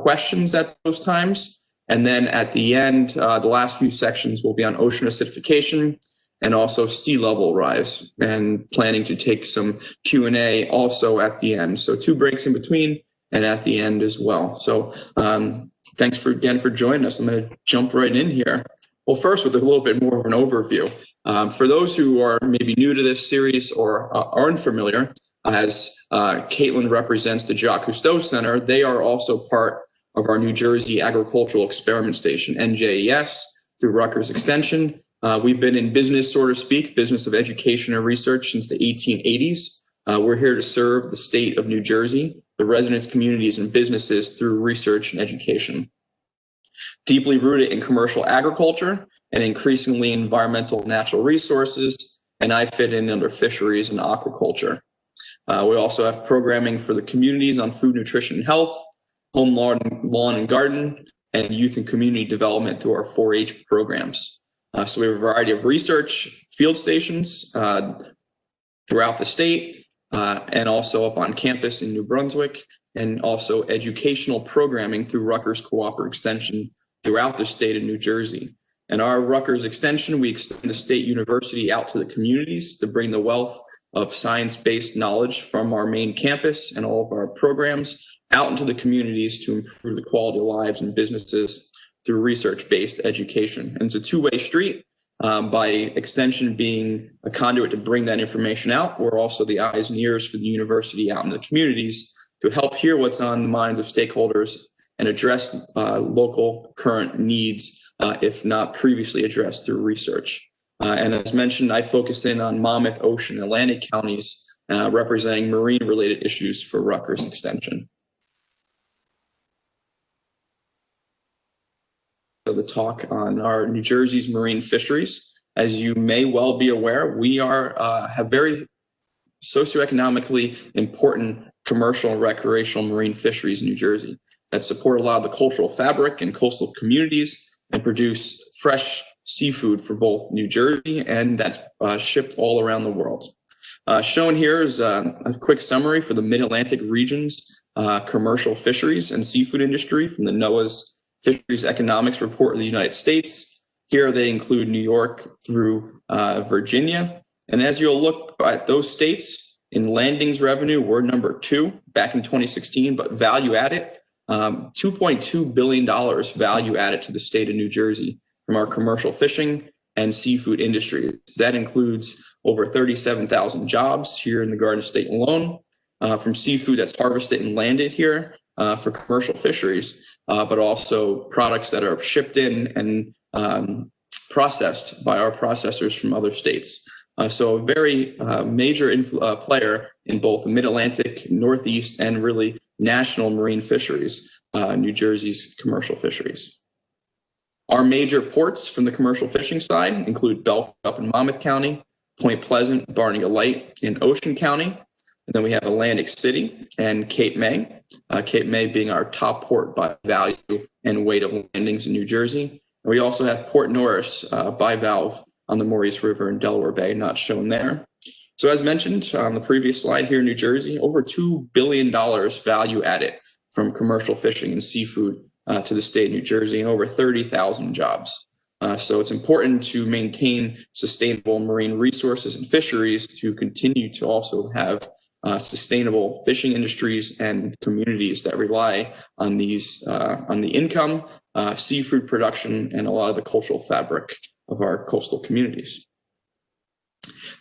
questions at those times. And then at the end, the last few sections will be on ocean acidification and also sea level rise, and planning to take some Q&A also at the end. So 2 breaks in between and at the end as well. So thanks again for joining us. I'm going to jump right in here. Well, first with a little bit more of an overview. For those who are maybe new to this series or are unfamiliar, as Caitlin represents the Jacques Cousteau Center, they are also part of our New Jersey Agricultural Experiment Station, NJES, through Rutgers Extension. We've been in business, so to speak, business of education and research since the 1880s. We're here to serve the state of New Jersey, the residents, communities, and businesses through research and education. Deeply rooted in commercial agriculture and increasingly environmental natural resources, and I fit in under fisheries and aquaculture. We also have programming for the communities on food, nutrition, and health, home lawn and garden, and youth and community development through our 4-H programs. So we have a variety of research field stations throughout the state and also up on campus in New Brunswick, and also educational programming through Rutgers Cooperative Extension throughout the state of New Jersey. And our Rutgers Extension, we extend the state university out to the communities to bring the wealth of science-based knowledge from our main campus and all of our programs out into the communities to improve the quality of lives and businesses through research-based education. And it's a 2-way street. By extension being a conduit to bring that information out, we're also the eyes and ears for the university out in the communities to help hear what's on the minds of stakeholders and address local current needs, if not previously addressed through research. And as mentioned, I focus in on Monmouth, Ocean, and Atlantic counties, representing marine-related issues for Rutgers Extension. So the talk on our New Jersey's marine fisheries. As you may well be aware, we have very socioeconomically important commercial and recreational marine fisheries in New Jersey that support a lot of the cultural fabric in coastal communities and produce fresh seafood for both New Jersey and that's shipped all around the world. Shown here is a quick summary for the Mid-Atlantic region's commercial fisheries and seafood industry from the NOAA's Fisheries Economics Report of the United States. Here they include New York through Virginia. And as you'll look at those states, in landings revenue, we're number 2 back in 2016, but value added, $2.2 billion value added to the state of New Jersey from our commercial fishing and seafood industry. That includes over 37,000 jobs here in the Garden State alone, from seafood that's harvested and landed here for commercial fisheries, but also products that are shipped in and processed by our processors from other states. So a very major player in both the Mid-Atlantic, Northeast, and really national marine fisheries, New Jersey's commercial fisheries. Our major ports from the commercial fishing side include Belfast up in Monmouth County, Point Pleasant, Barnegat Light in Ocean County, and then we have Atlantic City and Cape May, Cape May being our top port by value and weight of landings in New Jersey. And we also have Port Norris by valve on the Maurice River in Delaware Bay, not shown there. So as mentioned on the previous slide here in New Jersey, over $2 billion value added from commercial fishing and seafood to the state of New Jersey, and over 30,000 jobs. So it's important to maintain sustainable marine resources and fisheries to continue to also have sustainable fishing industries and communities that rely on these, on the income, seafood production, and a lot of the cultural fabric of our coastal communities.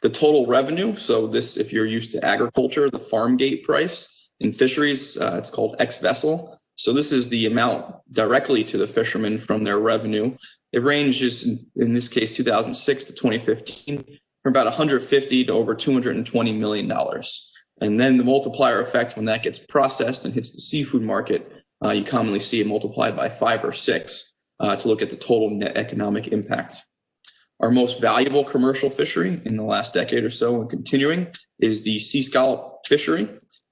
The total revenue, so this, if you're used to agriculture, the farm gate price in fisheries, it's called ex-vessel. So this is the amount directly to the fishermen from their revenue. It ranges, in this case, 2006 to 2015, from about 150 to over $220 million. And then the multiplier effect, when that gets processed and hits the seafood market, you commonly see it multiplied by 5 or 6 to look at the total net economic impact. Our most valuable commercial fishery in the last decade or so and continuing is the sea scallop fishery.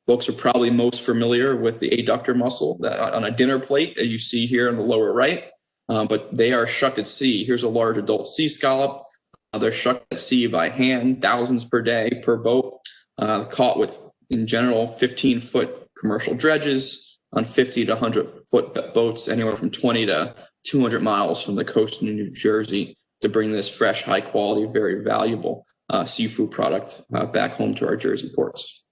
Folks are probably most familiar with the adductor mussel that on a dinner plate that you see here in the lower right, but they are shucked at sea. Here's a large adult sea scallop. They're shucked at sea by hand, thousands per day per boat, caught with, in general, 15-foot commercial dredges, on 50 to 100-foot boats anywhere from 20 to 200 miles from the coast of New Jersey to bring this fresh, high quality, very valuable seafood product back home to our Jersey ports.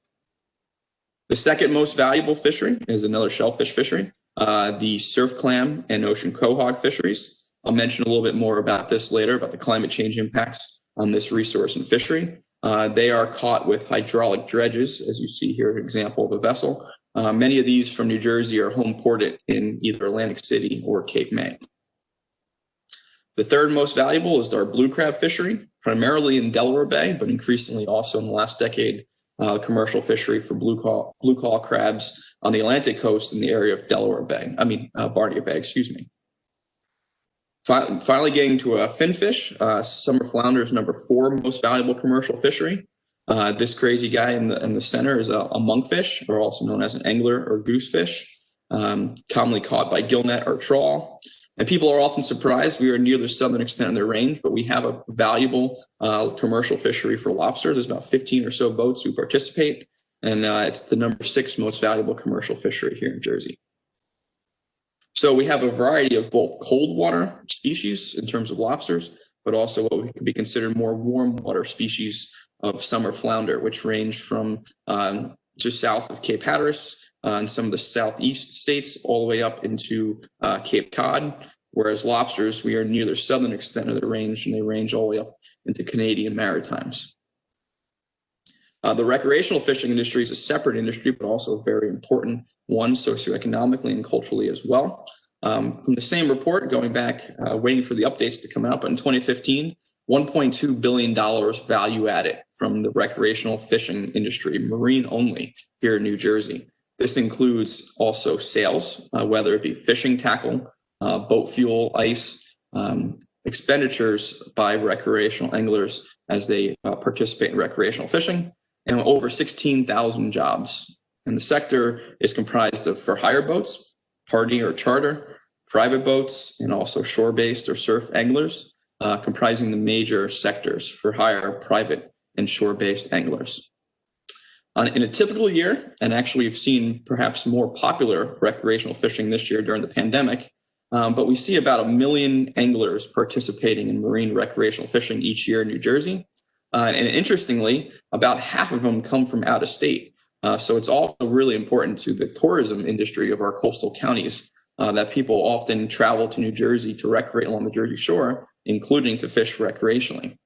The second most valuable fishery is another shellfish fishery, the surf clam and ocean quahog fisheries. I'll mention a little bit more about this later, about the climate change impacts on this resource and fishery. They are caught with hydraulic dredges, as you see here, an example of a vessel. Many of these from New Jersey are home ported in either Atlantic City or Cape May. The third most valuable is our blue crab fishery, primarily in Delaware Bay, but increasingly also in the last decade, commercial fishery for blue call crabs on the Atlantic coast in the area of Barnegat Bay, excuse me. Finally getting to a finfish, summer flounder is number 4 most valuable commercial fishery. This crazy guy in the center is a monkfish, or also known as an angler or goosefish, commonly caught by gillnet or trawl. And people are often surprised we are near the southern extent of their range, but we have a valuable commercial fishery for lobster. There's about 15 or so boats who participate, and it's the number 6 most valuable commercial fishery here in Jersey. So we have a variety of both cold water species in terms of lobsters, but also what could be considered more warm water species of summer flounder, which range from just south of Cape Hatteras and some of the southeast states all the way up into Cape Cod, whereas lobsters, we are near the southern extent of the range, and they range all the way up into Canadian Maritimes. The recreational fishing industry is a separate industry, but also a very important one socioeconomically and culturally as well. From the same report, going back, waiting for the updates to come out, but in 2015, $1.2 billion value added from the recreational fishing industry, marine only, here in New Jersey. This includes also sales, whether it be fishing tackle, boat fuel, ice, expenditures by recreational anglers as they participate in recreational fishing, and over 16,000 jobs. And the sector is comprised of for-hire boats, party or charter, private boats, and also shore-based or surf anglers, comprising the major sectors for hire, private, and shore-based anglers. In a typical year, and actually we've seen perhaps more popular recreational fishing this year during the pandemic, but we see about 1 million anglers participating in marine recreational fishing each year in New Jersey. And interestingly, about half of them come from out of state. So it's also really important to the tourism industry of our coastal counties that people often travel to New Jersey to recreate along the Jersey Shore, including to fish recreationally.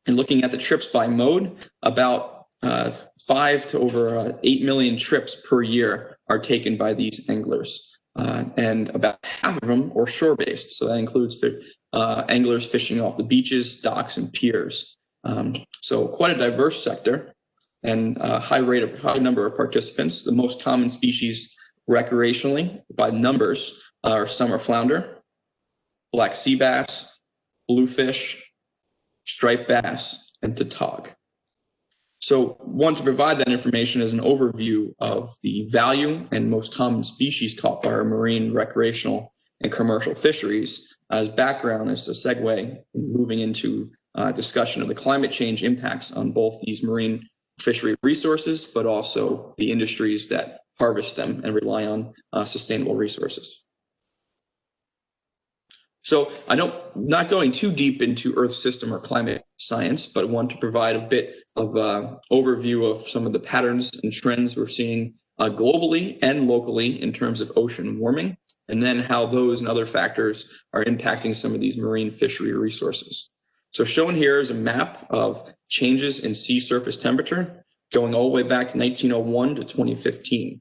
And looking at the trips by mode, about 5 to over 8 million trips per year are taken by these anglers. And about half of them are shore-based. So that includes anglers fishing off the beaches, docks, and piers. So quite a diverse sector and high number of participants. The most common species recreationally by numbers are summer flounder, black sea bass, bluefish, striped bass, and tautog. So want to provide that information as an overview of the value and most common species caught by our marine, recreational, and commercial fisheries as background, as a segue moving into discussion of the climate change impacts on both these marine fishery resources, but also the industries that harvest them and rely on sustainable resources. So I know not going too deep into Earth system or climate science, but want to provide a bit of overview of some of the patterns and trends we're seeing globally and locally in terms of ocean warming, and then how those and other factors are impacting some of these marine fishery resources. So shown here is a map of changes in sea surface temperature going all the way back to 1901 to 2015.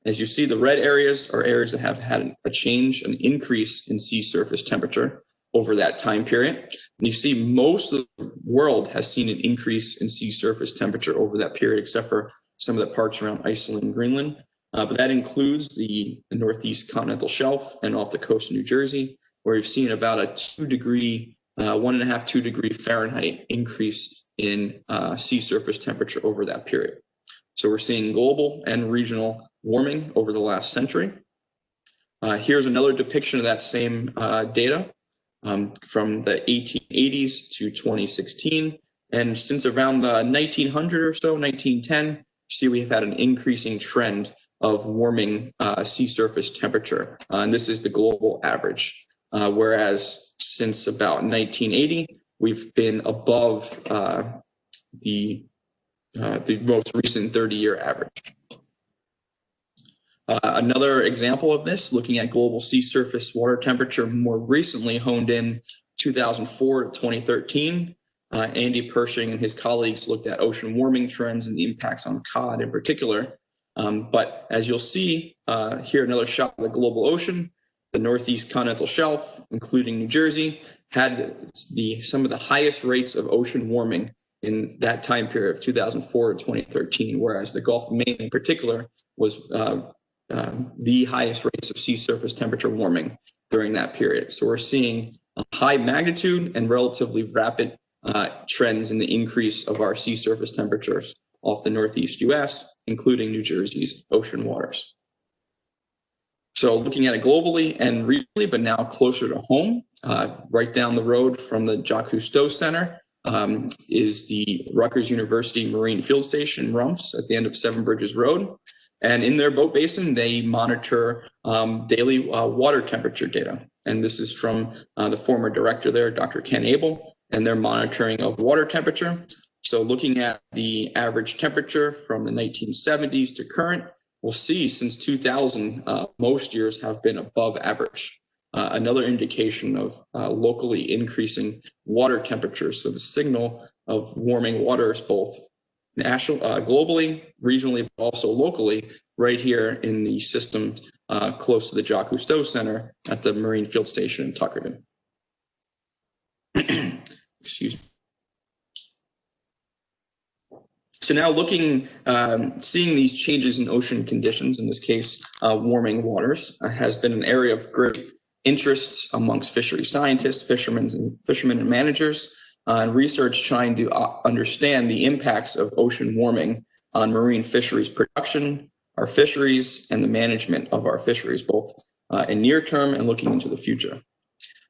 As you see, the red areas are areas that have had a change, an increase in sea surface temperature over that time period. And you see most of the world has seen an increase in sea surface temperature over that period, except for some of the parts around Iceland and Greenland. But that includes the northeast continental shelf and off the coast of New Jersey, where we've seen about a 2 degree, 1.5, 2 degree Fahrenheit increase in sea surface temperature over that period. So we're seeing global and regional warming over the last century. Here's another depiction of that same data from the 1880s to 2016. And since around the 1900 or so, 1910, you see we've had an increasing trend of warming sea surface temperature. And this is the global average. Whereas since about 1980, we've been above the most recent 30-year average. Another example of this, looking at global sea surface water temperature more recently honed in 2004 to 2013. Andy Pershing and his colleagues looked at ocean warming trends and the impacts on cod in particular. But as you'll see here, another shot of the global ocean. The Northeast continental shelf, including New Jersey, had some of the highest rates of ocean warming in that time period of 2004 to 2013, whereas the Gulf of Maine in particular was the highest rates of sea surface temperature warming during that period. So we're seeing a high magnitude and relatively rapid trends in the increase of our sea surface temperatures off the Northeast US, including New Jersey's ocean waters. So looking at it globally and regionally, but now closer to home, right down the road from the Jacques Cousteau Center is the Rutgers University Marine Field Station, RUMFS, at the end of Seven Bridges Road. And in their boat basin, they monitor daily water temperature data. And this is from the former director there, Dr. Ken Abel, and their monitoring of water temperature. So looking at the average temperature from the 1970s to current, we'll see since 2000, most years have been above average. Another indication of locally increasing water temperatures. So the signal of warming waters, both globally, regionally, but also locally, right here in the system close to the Jacques Cousteau Center at the Marine Field Station in Tuckerton. Excuse me. So now seeing these changes in ocean conditions, in this case, warming waters, has been an area of great interest amongst fishery scientists, fishermen and managers, and research trying to understand the impacts of ocean warming on marine fisheries production, our fisheries, and the management of our fisheries, both in near term and looking into the future.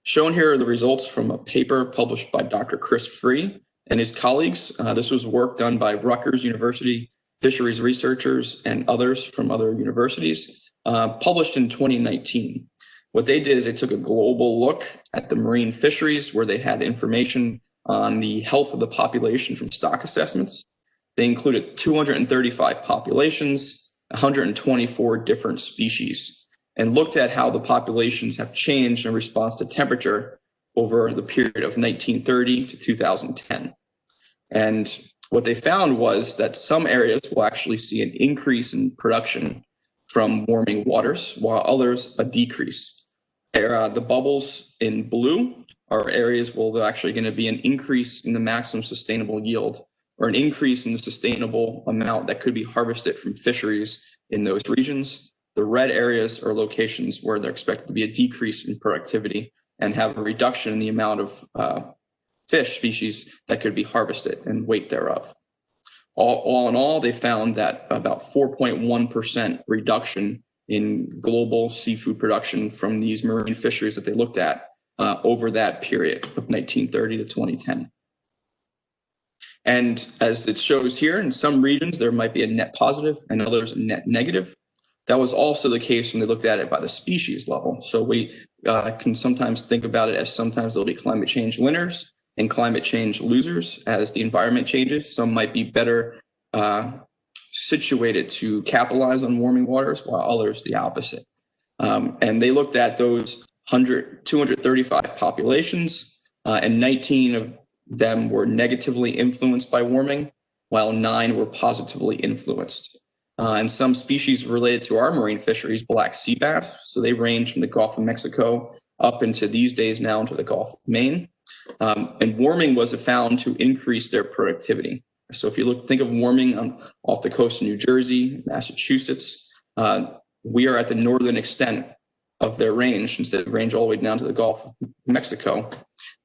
Shown here are the results from a paper published by Dr. Chris Free and his colleagues. This was work done by Rutgers University fisheries researchers and others from other universities, published in 2019. What they did is they took a global look at the marine fisheries where they had information on the health of the population from stock assessments. They included 235 populations, 124 different species, and looked at how the populations have changed in response to temperature over the period of 1930 to 2010. And what they found was that some areas will actually see an increase in production from warming waters, while others a decrease. The bubbles in blue are areas where there's actually going to be an increase in the maximum sustainable yield, or an increase in the sustainable amount that could be harvested from fisheries in those regions. The red areas are locations where they're expected to be a decrease in productivity and have a reduction in the amount of fish species that could be harvested and weight thereof. All in all, they found that about 4.1% reduction in global seafood production from these marine fisheries that they looked at over that period of 1930 to 2010. And as it shows here, in some regions, there might be a net positive and others a net negative. That was also the case when they looked at it by the species level. So we can sometimes think about it as sometimes there'll be climate change winners and climate change losers as the environment changes. Some might be better situated to capitalize on warming waters, while others the opposite. And they looked at those 235 populations, and 19 of them were negatively influenced by warming, while 9 were positively influenced. And some species related to our marine fisheries, black sea bass, so they range from the Gulf of Mexico up into these days now into the Gulf of Maine. And warming was found to increase their productivity. So if you think of warming off the coast of New Jersey, Massachusetts, we are at the northern extent of their range, instead of range all the way down to the Gulf of Mexico,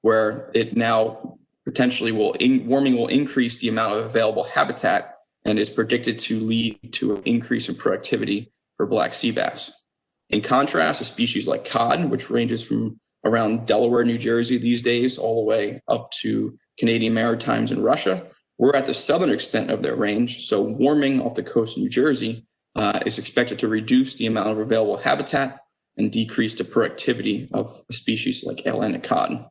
where it now potentially warming will increase the amount of available habitat and is predicted to lead to an increase in productivity for black sea bass. In contrast, a species like cod, which ranges from around Delaware, New Jersey these days, all the way up to Canadian Maritimes and Russia, we're at the southern extent of their range. So warming off the coast of New Jersey is expected to reduce the amount of available habitat and decrease the productivity of a species like Atlantic cod.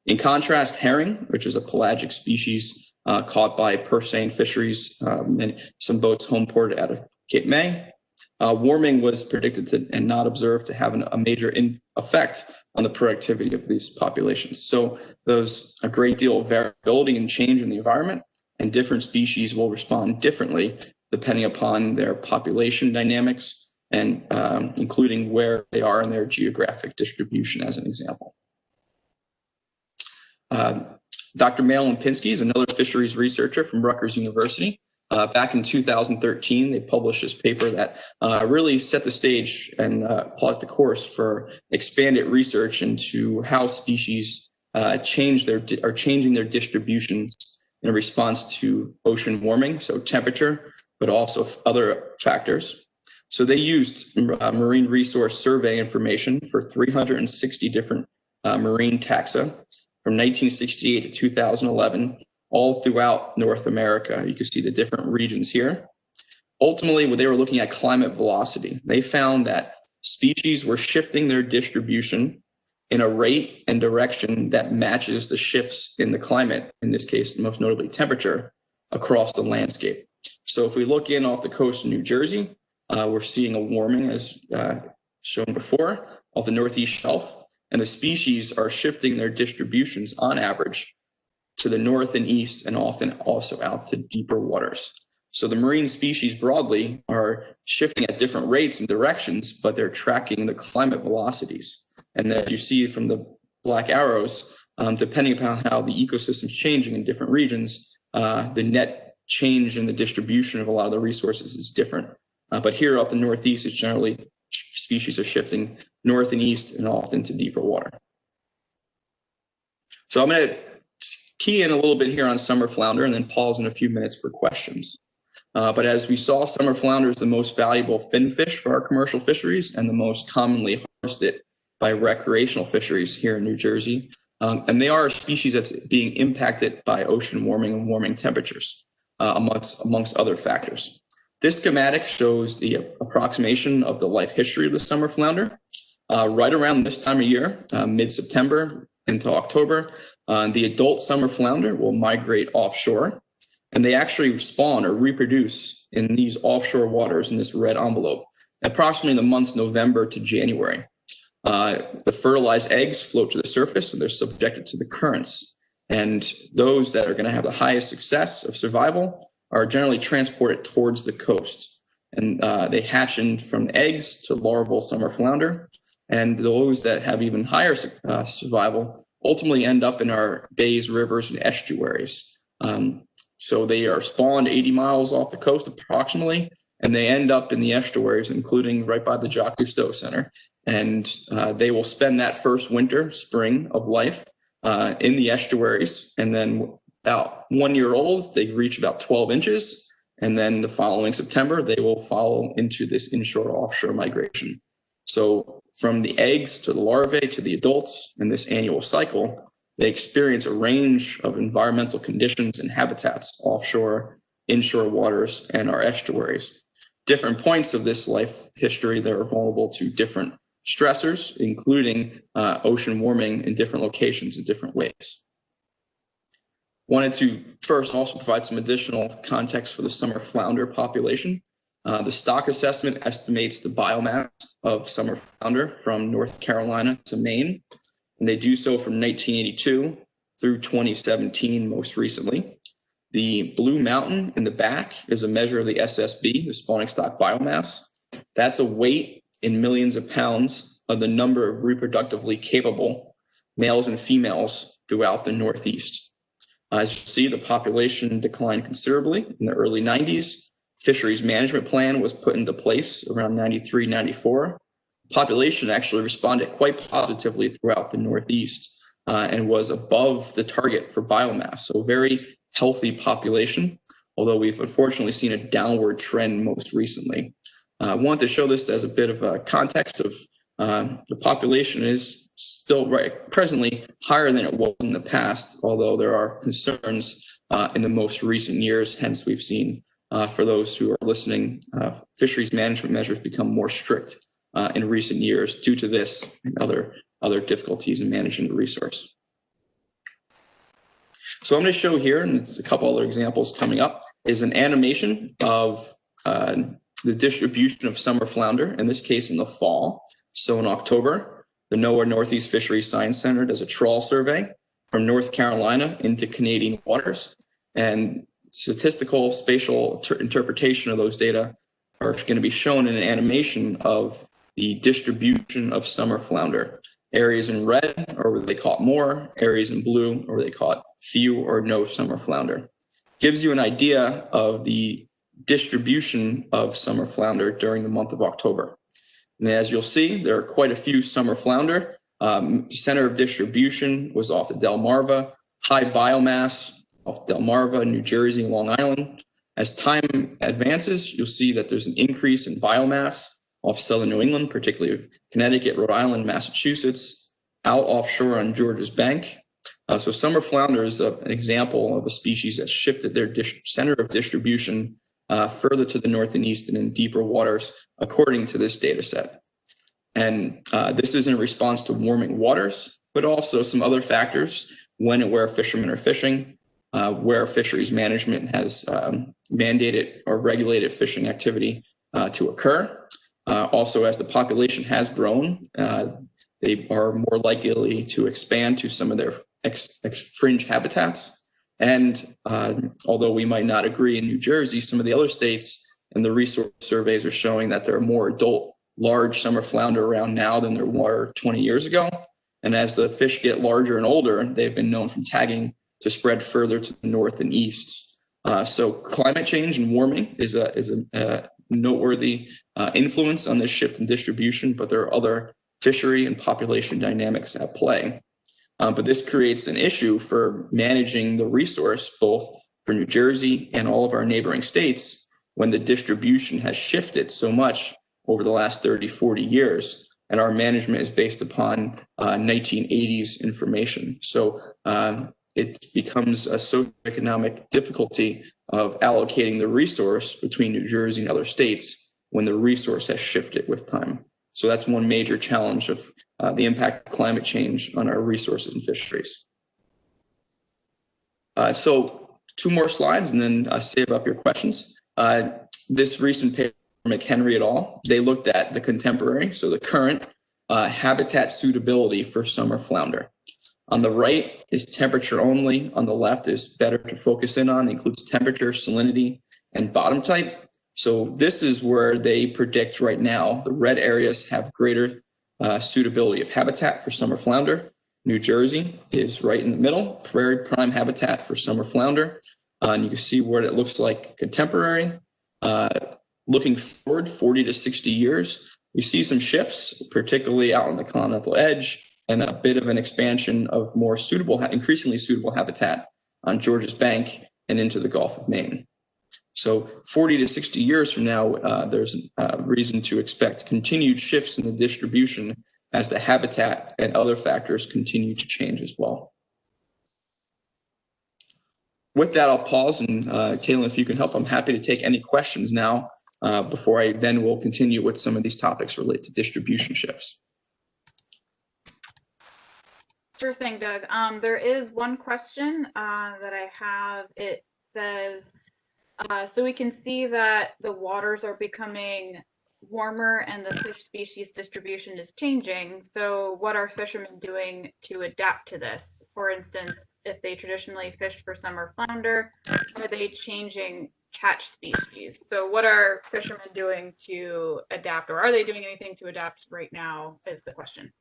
In contrast, herring, which is a pelagic species caught by purse seine fisheries and some boats home ported out of Cape May, warming was predicted to and not observed to have a major effect on the productivity of these populations. So there's a great deal of variability and change in the environment, and different species will respond differently depending upon their population dynamics and including where they are in their geographic distribution, as an example. Dr. Malin Pinsky is another fisheries researcher from Rutgers University. Back in 2013, they published this paper that really set the stage and plotted the course for expanded research into how species are changing their distributions in response to ocean warming, so temperature, but also other factors. So they used marine resource survey information for 360 different marine taxa from 1968 to 2011, all throughout North America. You can see the different regions here. Ultimately, when they were looking at climate velocity, they found that species were shifting their distribution in a rate and direction that matches the shifts in the climate, in this case, most notably temperature, across the landscape. So if we look in off the coast of New Jersey, we're seeing a warming, as shown before, of the Northeast Shelf, and the species are shifting their distributions on average to the north and east, and often also out to deeper waters. So the marine species broadly are shifting at different rates and directions, but they're tracking the climate velocities. And as you see from the black arrows, depending upon how the ecosystem is changing in different regions, the net change in the distribution of a lot of the resources is different. But here off the Northeast, it's generally species are shifting north and east and often to deeper water. So I'm going to key in a little bit here on summer flounder and then pause in a few minutes for questions. But as we saw, summer flounder is the most valuable finfish for our commercial fisheries and the most commonly harvested by recreational fisheries here in New Jersey. And they are a species that's being impacted by ocean warming and warming temperatures, amongst other factors. This schematic shows the approximation of the life history of the summer flounder. Right around this time of year, mid-September into October, the adult summer flounder will migrate offshore, and they actually spawn or reproduce in these offshore waters in this red envelope, approximately in the months November to January. The fertilized eggs float to the surface, and they're subjected to the currents. And those that are going to have the highest success of survival are generally transported towards the coast. And they hatch in from eggs to larval summer flounder. And those that have even higher survival ultimately end up in our bays, rivers, and estuaries. So they are spawned 80 miles off the coast approximately, and they end up in the estuaries, including right by the Jacques Cousteau Center. And they will spend that first winter, spring of life in the estuaries. And then about 1 year old, they reach about 12 inches. And then the following September, they will follow into this inshore-offshore migration. So from the eggs to the larvae to the adults in this annual cycle, they experience a range of environmental conditions and habitats offshore, inshore waters, and our estuaries. Different points of this life history, they're vulnerable to different stressors, including ocean warming in different locations in different ways. Wanted to first also provide some additional context for the summer flounder population. The stock assessment estimates the biomass of summer flounder from North Carolina to Maine, and they do so from 1982 through 2017 most recently. The blue mountain in the back is a measure of the SSB, the spawning stock biomass. That's a weight in millions of pounds of the number of reproductively capable males and females throughout the Northeast. As you see, the population declined considerably in the early 90s. Fisheries management plan was put into place around 93, 94. Population actually responded quite positively throughout the Northeast and was above the target for biomass. So very healthy population, although we've unfortunately seen a downward trend most recently. I wanted to show this as a bit of a context of the population is still presently higher than it was in the past, although there are concerns in the most recent years. Hence, we've seen for those who are listening, fisheries management measures become more strict in recent years due to this and other difficulties in managing the resource. So I'm going to show here, and it's a couple other examples coming up, is an animation of the distribution of summer flounder, in this case in the fall. So in October, the NOAA Northeast Fisheries Science Center does a trawl survey from North Carolina into Canadian waters, and statistical spatial interpretation of those data are going to be shown in an animation of the distribution of summer flounder. Areas in red are where they caught more, areas in blue are where they caught few or no summer flounder. Gives you an idea of the distribution of summer flounder during the month of October. And as you'll see, there are quite a few summer flounder. Center of distribution was off the Delmarva, high biomass off Delmarva, New Jersey, Long Island. As time advances, you'll see that there's an increase in biomass off southern New England, particularly Connecticut, Rhode Island, Massachusetts, out offshore on Georgia's bank. So summer flounder is an example of a species that shifted their center of distribution further to the north and east and in deeper waters, according to this data set. And this is in response to warming waters, but also some other factors, when and where fishermen are fishing, where fisheries management has mandated or regulated fishing activity to occur. Also, as the population has grown, they are more likely to expand to some of their fringe habitats. And although we might not agree in New Jersey, some of the other states and the resource surveys are showing that there are more adult large summer flounder around now than there were 20 years ago. And as the fish get larger and older, they've been known from tagging to spread further to the north and east. So climate change and warming is a noteworthy influence on this shift in distribution, but there are other fishery and population dynamics at play. But this creates an issue for managing the resource, both for New Jersey and all of our neighboring states, when the distribution has shifted so much over the last 30, 40 years, and our management is based upon 1980s information. So it becomes a socioeconomic difficulty of allocating the resource between New Jersey and other states when the resource has shifted with time. So that's one major challenge of the impact of climate change on our resources and fisheries. So 2 more slides and then save up your questions. This recent paper, McHenry et al., they looked at the contemporary, so the current habitat suitability for summer flounder. On the right is temperature only. On the left is better to focus in on, includes temperature, salinity, and bottom type. So this is where they predict right now the red areas have greater suitability of habitat for summer flounder. New Jersey is right in the middle, very prime habitat for summer flounder. And you can see what it looks like contemporary. Looking forward 40 to 60 years, we see some shifts, particularly out on the continental edge, and a bit of an expansion of more suitable, increasingly suitable habitat on Georgia's bank and into the Gulf of Maine. So 40 to 60 years from now, there's reason to expect continued shifts in the distribution as the habitat and other factors continue to change as well. With that, I'll pause, and Caitlin, if you can help, I'm happy to take any questions now before I then will continue with some of these topics related to distribution shifts. Sure thing, Doug. There is one question that I have. It says, so we can see that the waters are becoming warmer and the fish species distribution is changing. So what are fishermen doing to adapt to this? For instance, if they traditionally fished for summer flounder, are they changing catch species? So what are fishermen doing to adapt, or are they doing anything to adapt right now is the question.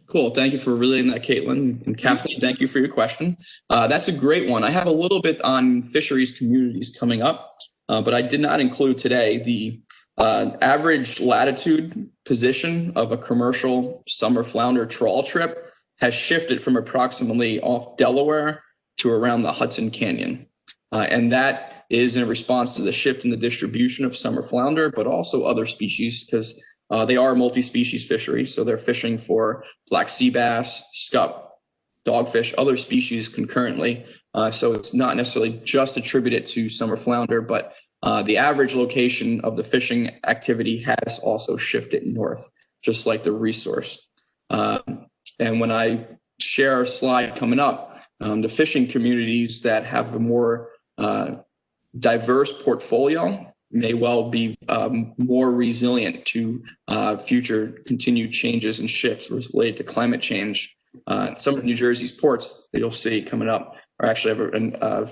Cool. Thank you for relaying that, Caitlin. And Kathleen, thank you for your question. That's a great one. I have a little bit on fisheries communities coming up, but I did not include today the average latitude position of a commercial summer flounder trawl trip has shifted from approximately off Delaware to around the Hudson Canyon. And that is in response to the shift in the distribution of summer flounder, but also other species, because they are multi-species fisheries. So they're fishing for black sea bass, scup, dogfish, other species concurrently. So it's not necessarily just attributed to summer flounder, but the average location of the fishing activity has also shifted north, just like the resource. And when I share a slide coming up, the fishing communities that have a more diverse portfolio may well be more resilient to future continued changes and shifts related to climate change. Some of New Jersey's ports that you'll see coming up are actually have a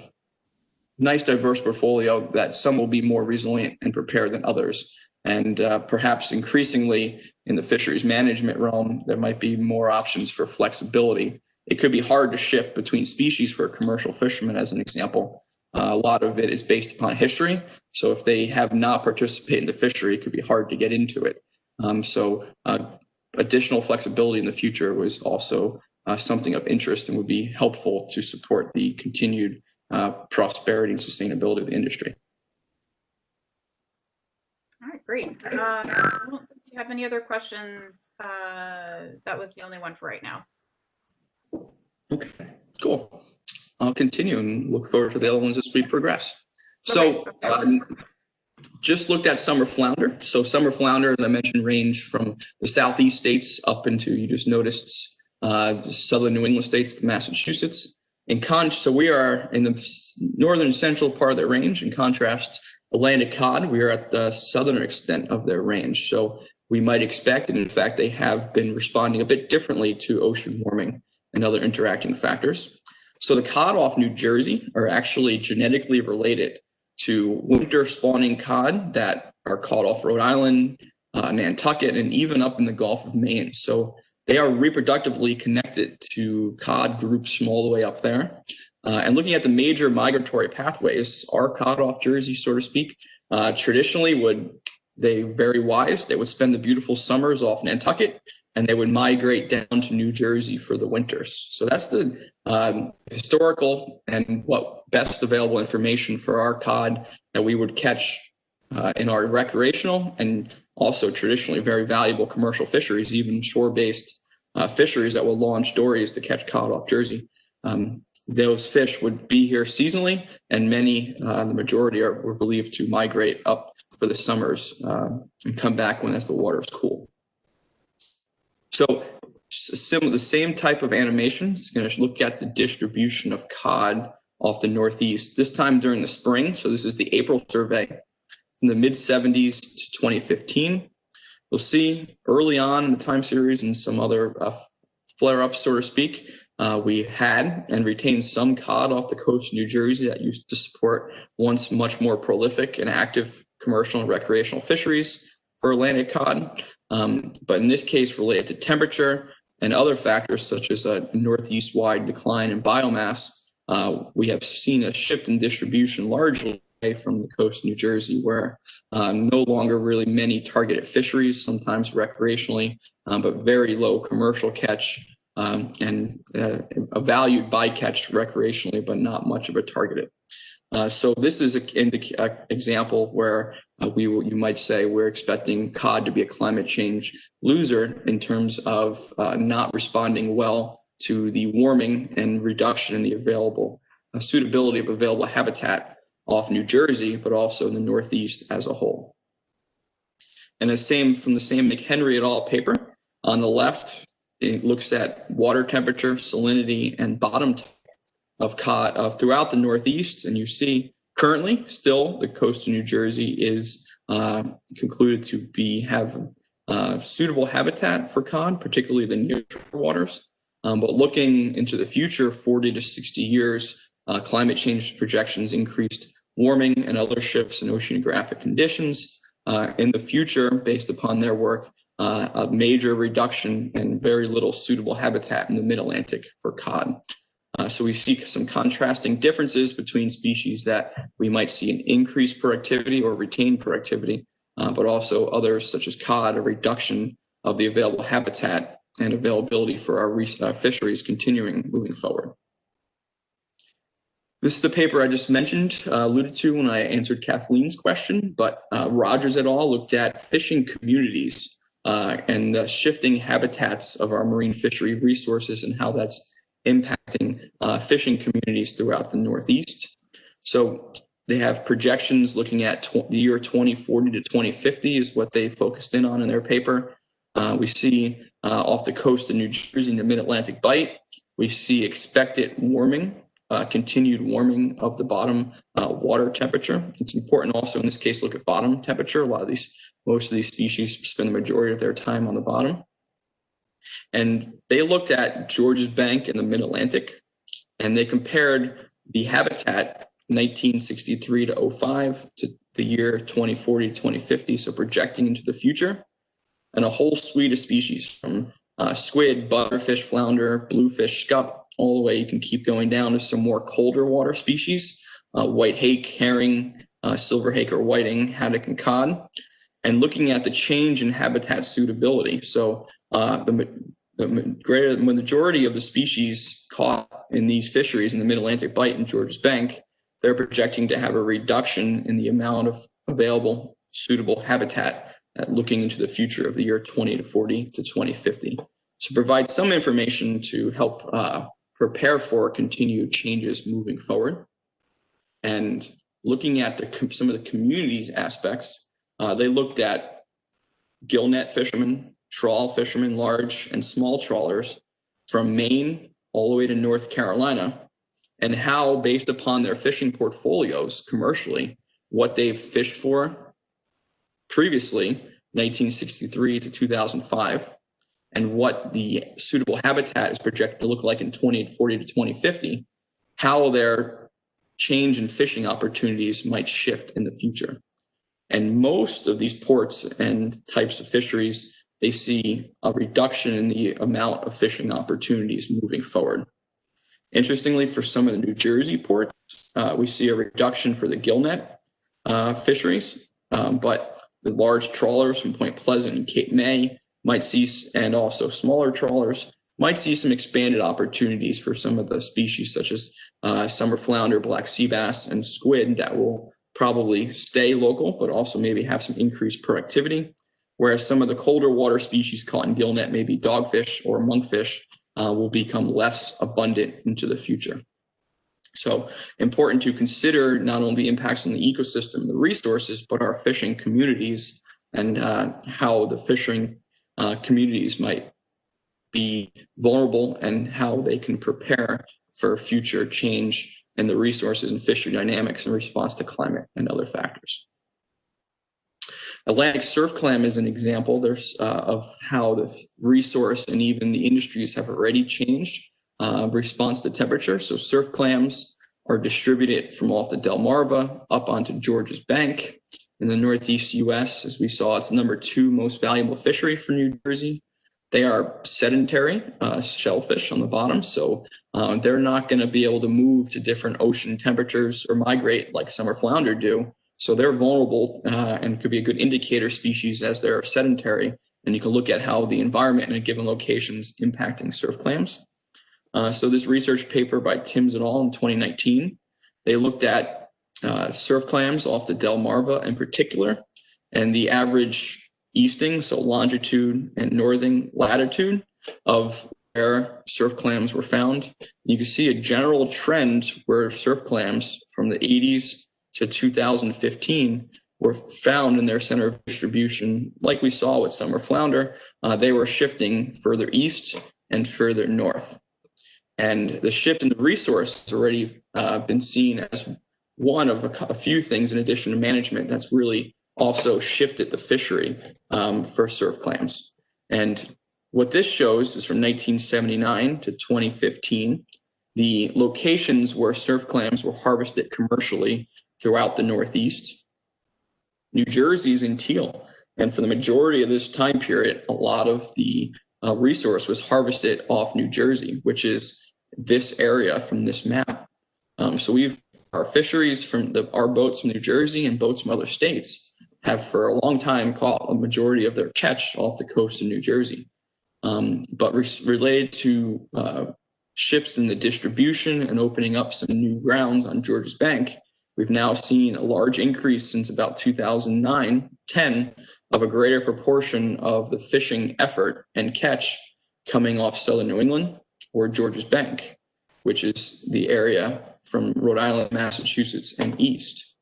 nice diverse portfolio that some will be more resilient and prepared than others. And perhaps increasingly in the fisheries management realm, there might be more options for flexibility. It could be hard to shift between species for commercial fishermen, as an example. A lot of it is based upon history. So if they have not participated in the fishery, it could be hard to get into it. So additional flexibility in the future was also something of interest and would be helpful to support the continued prosperity and sustainability of the industry. All right, great. I don't think you have any other questions. That was the only one for right now. Okay, cool. I'll continue and look forward to the other ones as we progress. So just looked at summer flounder. So summer flounder, as I mentioned, range from the southeast states up into, you just noticed, the southern New England states to Massachusetts. So we are in the northern central part of their range. In contrast, Atlantic cod, we are at the southern extent of their range. So we might expect, and in fact, they have been responding a bit differently to ocean warming and other interacting factors. So the cod off New Jersey are actually genetically related to winter spawning cod that are caught off Rhode Island, Nantucket, and even up in the Gulf of Maine. So they are reproductively connected to cod groups from all the way up there. And looking at the major migratory pathways, our cod off Jersey, so to speak, traditionally they very wise. They would spend the beautiful summers off Nantucket, and they would migrate down to New Jersey for the winters. So that's the historical and what best available information for our cod that we would catch in our recreational and also traditionally very valuable commercial fisheries, even shore-based fisheries that will launch dories to catch cod off Jersey. Those fish would be here seasonally, and many, the majority were believed to migrate up for the summers and come back when as the water is cool. So the same type of animation is going to look at the distribution of cod off the Northeast, this time during the spring. So this is the April survey from the mid-70s to 2015. You'll see early on in the time series and some other flare-ups, so to speak, we had and retained some cod off the coast of New Jersey that used to support once much more prolific and active commercial and recreational fisheries for Atlantic cod. But in this case, related to temperature and other factors such as a northeast-wide decline in biomass, we have seen a shift in distribution largely away from the coast of New Jersey, where no longer really many targeted fisheries, sometimes recreationally, but very low commercial catch and a valued bycatch recreationally, but not much of a targeted. So this is an example where you might say we're expecting cod to be a climate change loser in terms of not responding well to the warming and reduction in the available suitability of available habitat off New Jersey, but also in the Northeast as a whole. And from the same McHenry et al. Paper on the left, it looks at water temperature, salinity, and bottom type of cod throughout the Northeast. And you see currently still the coast of New Jersey is concluded to have suitable habitat for cod, particularly the nearshore waters. But looking into the future, 40 to 60 years, climate change projections increased warming and other shifts in oceanographic conditions. In the future, based upon their work, a major reduction and very little suitable habitat in the mid-Atlantic for cod. So we see some contrasting differences between species that we might see an increased productivity or retained productivity, but also others such as cod, a reduction of the available habitat and availability for our fisheries continuing moving forward. This is the paper I just mentioned, alluded to when I answered Kathleen's question, but Rogers et al. Looked at fishing communities and the shifting habitats of our marine fishery resources and how that's impacting fishing communities throughout the Northeast. So they have projections looking at the year 2040 to 2050 is what they focused in on in their paper. We see off the coast of New Jersey in the Mid-Atlantic Bight, we see expected warming, continued warming of the bottom water temperature. It's important also in this case look at bottom temperature. Most of these species spend the majority of their time on the bottom. And they looked at Georges Bank in the Mid-Atlantic, and they compared the habitat 1963 to 05 to the year 2040 to 2050, so projecting into the future, and a whole suite of species from squid, butterfish, flounder, bluefish, scup, all the way you can keep going down to some more colder water species, white hake, herring, silver hake or whiting, haddock, and cod, and looking at the change in habitat suitability. So the majority of the species caught in these fisheries in the Mid-Atlantic Bight and Georges Bank, they're projecting to have a reduction in the amount of available suitable habitat looking into the future of the year 2040 to 2050. To provide some information to help prepare for continued changes moving forward. And looking at some of the communities aspects, they looked at gillnet fishermen, trawl fishermen, large and small trawlers from Maine all the way to North Carolina, and how, based upon their fishing portfolios commercially, what they've fished for previously, 1963 to 2005, and what the suitable habitat is projected to look like in 2040 to 2050, how their change in fishing opportunities might shift in the future. And most of these ports and types of fisheries, they see a reduction in the amount of fishing opportunities moving forward. Interestingly, for some of the New Jersey ports, we see a reduction for the gillnet fisheries, but the large trawlers from Point Pleasant and Cape May might see, and also smaller trawlers, might see some expanded opportunities for some of the species such as summer flounder, black sea bass, and squid that will probably stay local, but also maybe have some increased productivity. Whereas some of the colder water species caught in gillnet, maybe dogfish or monkfish, will become less abundant into the future. So important to consider not only the impacts on the ecosystem, the resources, but our fishing communities and how the fishing communities might be vulnerable and how they can prepare for future change in the resources and fishery dynamics in response to climate and other factors. Atlantic surf clam is an example of how the resource and even the industries have already changed in response to temperature. So surf clams are distributed from off the Delmarva up onto Georges Bank in the Northeast US. As we saw, it's number 2 most valuable fishery for New Jersey. They are sedentary shellfish on the bottom, so they're not going to be able to move to different ocean temperatures or migrate like summer flounder do. So they're vulnerable and could be a good indicator species as they're sedentary. And you can look at how the environment in a given location is impacting surf clams. So this research paper by Timms et al. In 2019, they looked at surf clams off the Delmarva in particular, and the average easting, so longitude and northern latitude of where surf clams were found. You can see a general trend where surf clams from the 80s to 2015 were found in their center of distribution, like we saw with summer flounder. They were shifting further east and further north. And the shift in the resource has already been seen as one of a few things in addition to management that's really also shifted the fishery for surf clams. And what this shows is from 1979 to 2015, the locations where surf clams were harvested commercially throughout the Northeast. New Jersey's in teal. And for the majority of this time period, a lot of the resource was harvested off New Jersey, which is this area from this map. So our fisheries from our boats from New Jersey and boats from other states have for a long time caught a majority of their catch off the coast of New Jersey. But related to shifts in the distribution and opening up some new grounds on Georges Bank, we've now seen a large increase since about 2009-10 of a greater proportion of the fishing effort and catch coming off southern New England or Georges Bank, which is the area from Rhode Island, Massachusetts, and east.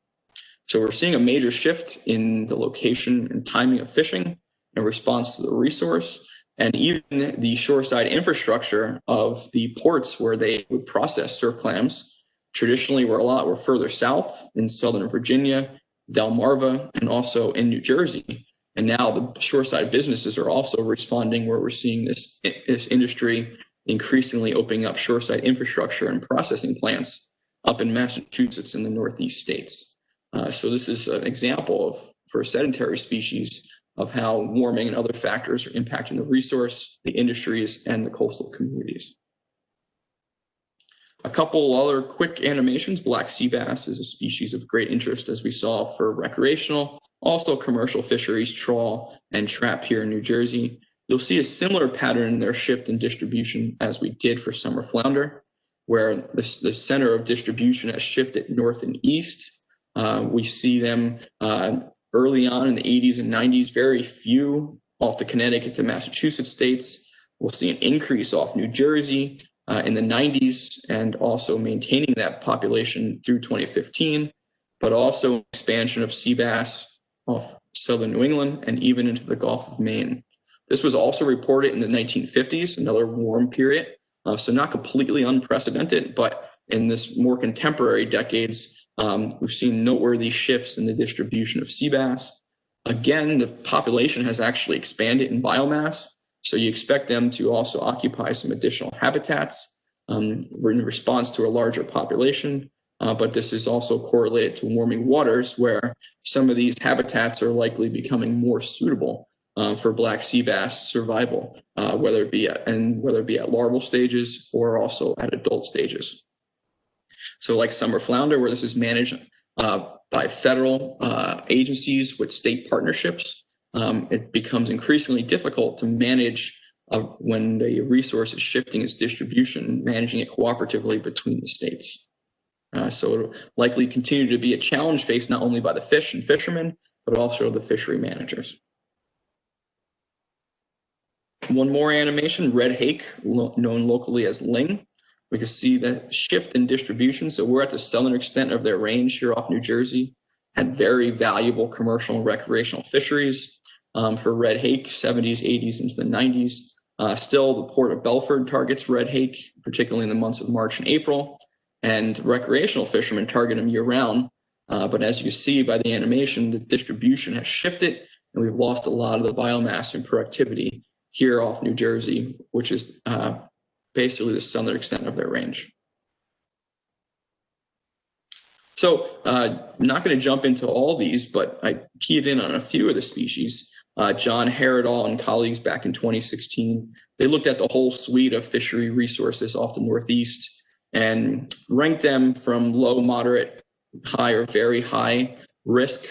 So we're seeing a major shift in the location and timing of fishing in response to the resource, and even the shoreside infrastructure of the ports where they would process surf clams traditionally were further south in southern Virginia, Delmarva, and also in New Jersey. And now the shoreside businesses are also responding, where we're seeing this industry increasingly opening up shoreside infrastructure and processing plants up in Massachusetts and the Northeast states. So this is an example for sedentary species, of how warming and other factors are impacting the resource, the industries, and the coastal communities. A couple other quick animations. Black sea bass is a species of great interest, as we saw, for recreational. Also commercial fisheries trawl and trap here in New Jersey. You'll see a similar pattern in their shift in distribution as we did for summer flounder, where the center of distribution has shifted north and east. We see them early on in the 80s and 90s, very few off the Connecticut to Massachusetts states. We'll see an increase off New Jersey in the 90s, and also maintaining that population through 2015, but also expansion of sea bass off southern New England and even into the Gulf of Maine. This was also reported in the 1950s, another warm period, so not completely unprecedented, but in this more contemporary decades, we've seen noteworthy shifts in the distribution of sea bass. Again, the population has actually expanded in biomass, so you expect them to also occupy some additional habitats in response to a larger population. But this is also correlated to warming waters, where some of these habitats are likely becoming more suitable for black sea bass survival, whether it be at larval stages or also at adult stages. So like summer flounder, where this is managed by federal agencies with state partnerships, it becomes increasingly difficult to manage when the resource is shifting its distribution, managing it cooperatively between the states. So it'll likely continue to be a challenge faced not only by the fish and fishermen, but also the fishery managers. One more animation, red hake, known locally as ling. We can see the shift in distribution. So we're at the southern extent of their range here off New Jersey, had very valuable commercial and recreational fisheries for red hake, 70s, 80s into the 90s. Still, the Port of Belford targets red hake, particularly in the months of March and April, and recreational fishermen target them year-round. But as you can see by the animation, the distribution has shifted, and we've lost a lot of the biomass and productivity here off New Jersey, which is basically the southern extent of their range. So not going to jump into all these, but I keyed in on a few of the species. John Harradall and colleagues back in 2016, they looked at the whole suite of fishery resources off the Northeast and ranked them from low, moderate, high, or very high risk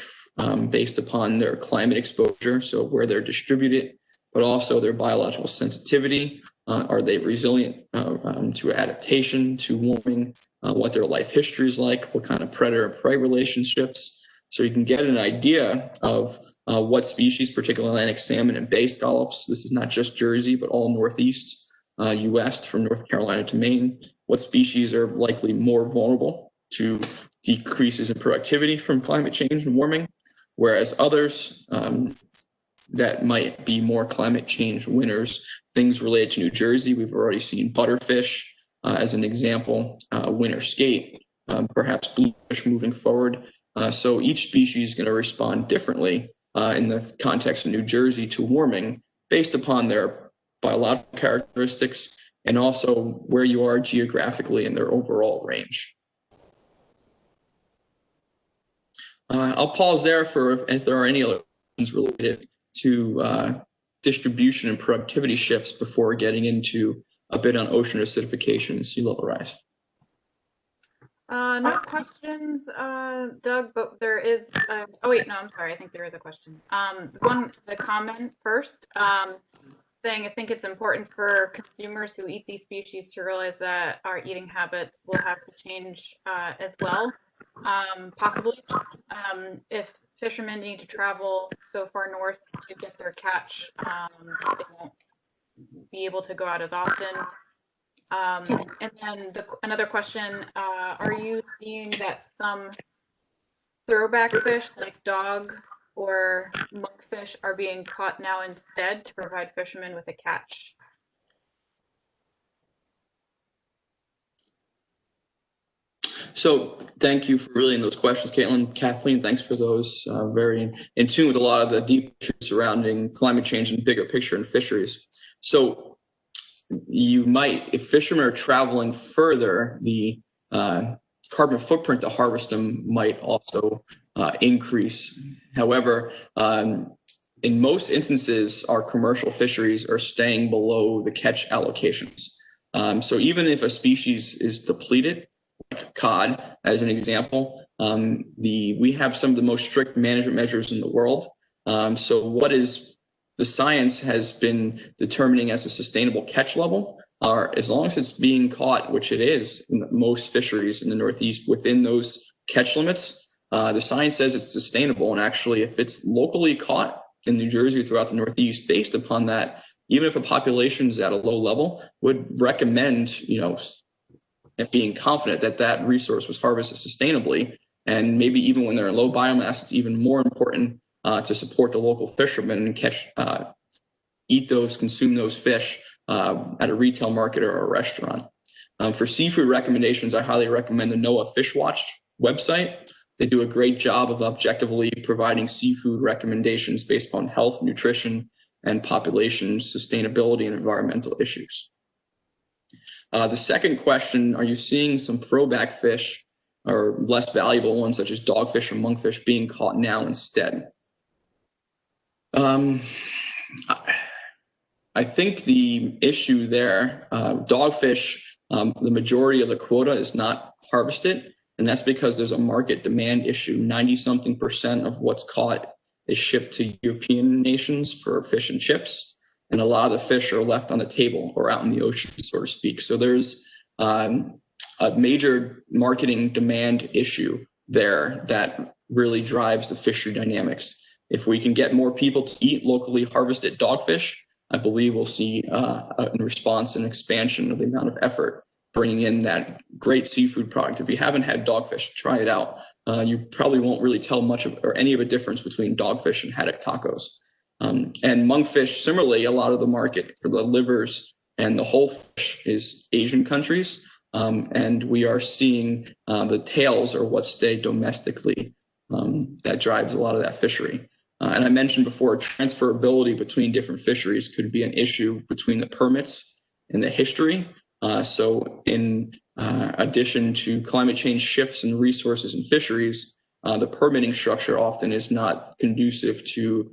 based upon their climate exposure, so where they're distributed, but also their biological sensitivity. Are they resilient to adaptation, to warming, what their life history is like, what kind of predator-prey relationships. So you can get an idea of what species, particularly Atlantic salmon and bay scallops, this is not just Jersey, but all Northeast U.S. from North Carolina to Maine, what species are likely more vulnerable to decreases in productivity from climate change and warming, whereas others that might be more climate change winners. Things related to New Jersey, we've already seen butterfish as an example, winter skate, perhaps bluefish moving forward. So each species is going to respond differently in the context of New Jersey to warming based upon their biological characteristics and also where you are geographically in their overall range. I'll pause there for if there are any other questions related to distribution and productivity shifts before getting into a bit on ocean acidification and sea level rise. No questions, Doug, but there is, oh wait, no, I'm sorry, I think there is a question. The comment first, saying I think it's important for consumers who eat these species to realize that our eating habits will have to change as well. Possibly, if fishermen need to travel so far north to get their catch, they won't be able to go out as often. And then another question, are you seeing that some throwback fish like dog or monkfish are being caught now instead to provide fishermen with a catch? So thank you for relaying those questions, Caitlin. Kathleen, thanks for those. Very in tune with a lot of the deep issues surrounding climate change and bigger picture in fisheries. So you might, if fishermen are traveling further, the carbon footprint to harvest them might also increase. However, in most instances, our commercial fisheries are staying below the catch allocations. So even if a species is depleted, like cod, as an example, we have some of the most strict management measures in the world. So what is the science has been determining as a sustainable catch level, as long as it's being caught, which it is in most fisheries in the Northeast within those catch limits, the science says it's sustainable. And actually, if it's locally caught in New Jersey or throughout the Northeast, based upon that, even if a population is at a low level, would recommend, being confident that that resource was harvested sustainably. And maybe even when they're in low biomass, it's even more important to support the local fishermen and eat those, consume those fish at a retail market or a restaurant. For seafood recommendations, I highly recommend the NOAA Fish Watch website. They do a great job of objectively providing seafood recommendations based upon health, nutrition, and population sustainability and environmental issues. The second question, are you seeing some throwback fish or less valuable ones such as dogfish or monkfish being caught now instead? I think the issue there, dogfish, the majority of the quota is not harvested, and that's because there's a market demand issue. 90-something% of what's caught is shipped to European nations for fish and chips, and a lot of the fish are left on the table or out in the ocean, so to speak. So there's a major marketing demand issue there that really drives the fishery dynamics. If we can get more people to eat locally harvested dogfish, I believe we'll see in response an expansion of the amount of effort bringing in that great seafood product. If you haven't had dogfish, try it out. You probably won't really tell much of or any of a difference between dogfish and haddock tacos. And monkfish, similarly, a lot of the market for the livers and the whole fish is Asian countries. And we are seeing the tails are what stay domestically. That drives a lot of that fishery. And I mentioned before, transferability between different fisheries could be an issue between the permits and the history. So in addition to climate change shifts in resources and fisheries, the permitting structure often is not conducive to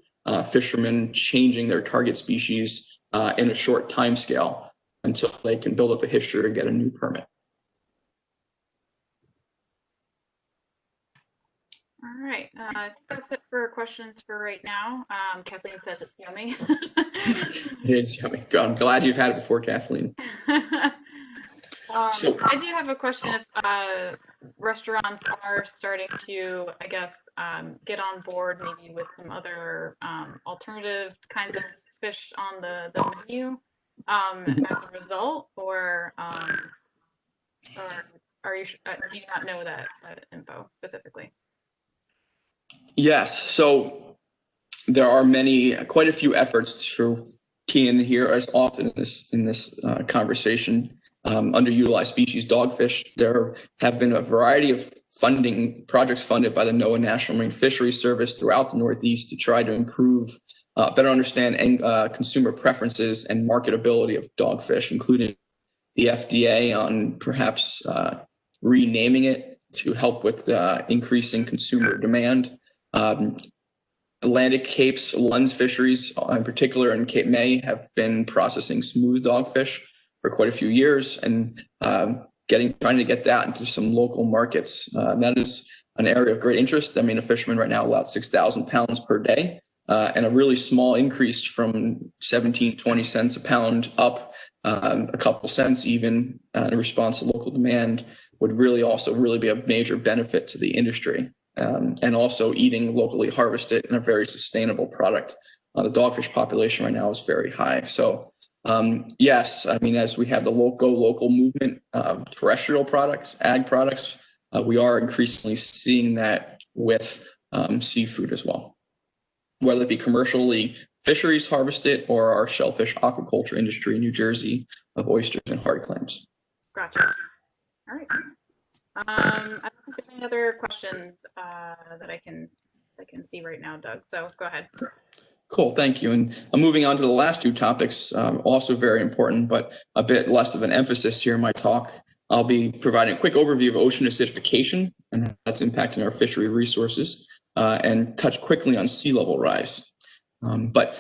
fishermen changing their target species in a short time scale until they can build up a history or get a new permit. All right, that's it for questions for right now. Kathleen says it's yummy. It is yummy. I'm glad you've had it before, Kathleen. I do have a question if restaurants are starting to, I guess, get on board maybe with some other alternative kinds of fish on the menu as a result, or are you do you not know that info specifically? Yes. So there are quite a few efforts to key in here, as often in this conversation. Underutilized species dogfish. There have been a variety of projects funded by the NOAA National Marine Fisheries Service throughout the Northeast to try to improve, better understand consumer preferences and marketability of dogfish, including the FDA on perhaps renaming it to help with increasing consumer demand. Atlantic Cape's lens fisheries, in particular in Cape May, have been processing smooth dogfish for quite a few years and trying to get that into some local markets. That is an area of great interest. I mean, a fisherman right now allowed 6,000 pounds per day, and a really small increase from 17, 20 cents a pound up a couple cents even in response to local demand would really be a major benefit to the industry. And also eating locally harvested and a very sustainable product. The dogfish population right now is very high. So Yes, I mean, as we have the local movement, terrestrial products, ag products, we are increasingly seeing that with seafood as well, whether it be commercially fisheries harvested or our shellfish aquaculture industry in New Jersey of oysters and hard clams. Gotcha. All right. I don't think there's any other questions that I can see right now, Doug. So go ahead. Cool, thank you. And moving on to the last two topics, also very important, but a bit less of an emphasis here in my talk. I'll be providing a quick overview of ocean acidification and how that's impacting our fishery resources, and touch quickly on sea level rise.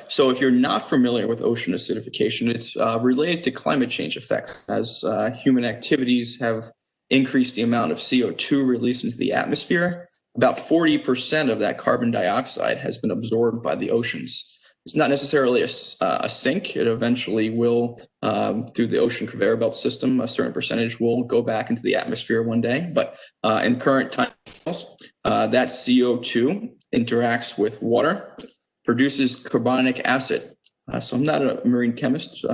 So if you're not familiar with ocean acidification, it's related to climate change effects as human activities have increased the amount of CO2 released into the atmosphere. About 40% of that carbon dioxide has been absorbed by the oceans. It's not necessarily a sink. It eventually will, through the ocean conveyor belt system, a certain percentage will go back into the atmosphere one day. But in current times, that CO2 interacts with water, produces carbonic acid. So I'm not a marine chemist,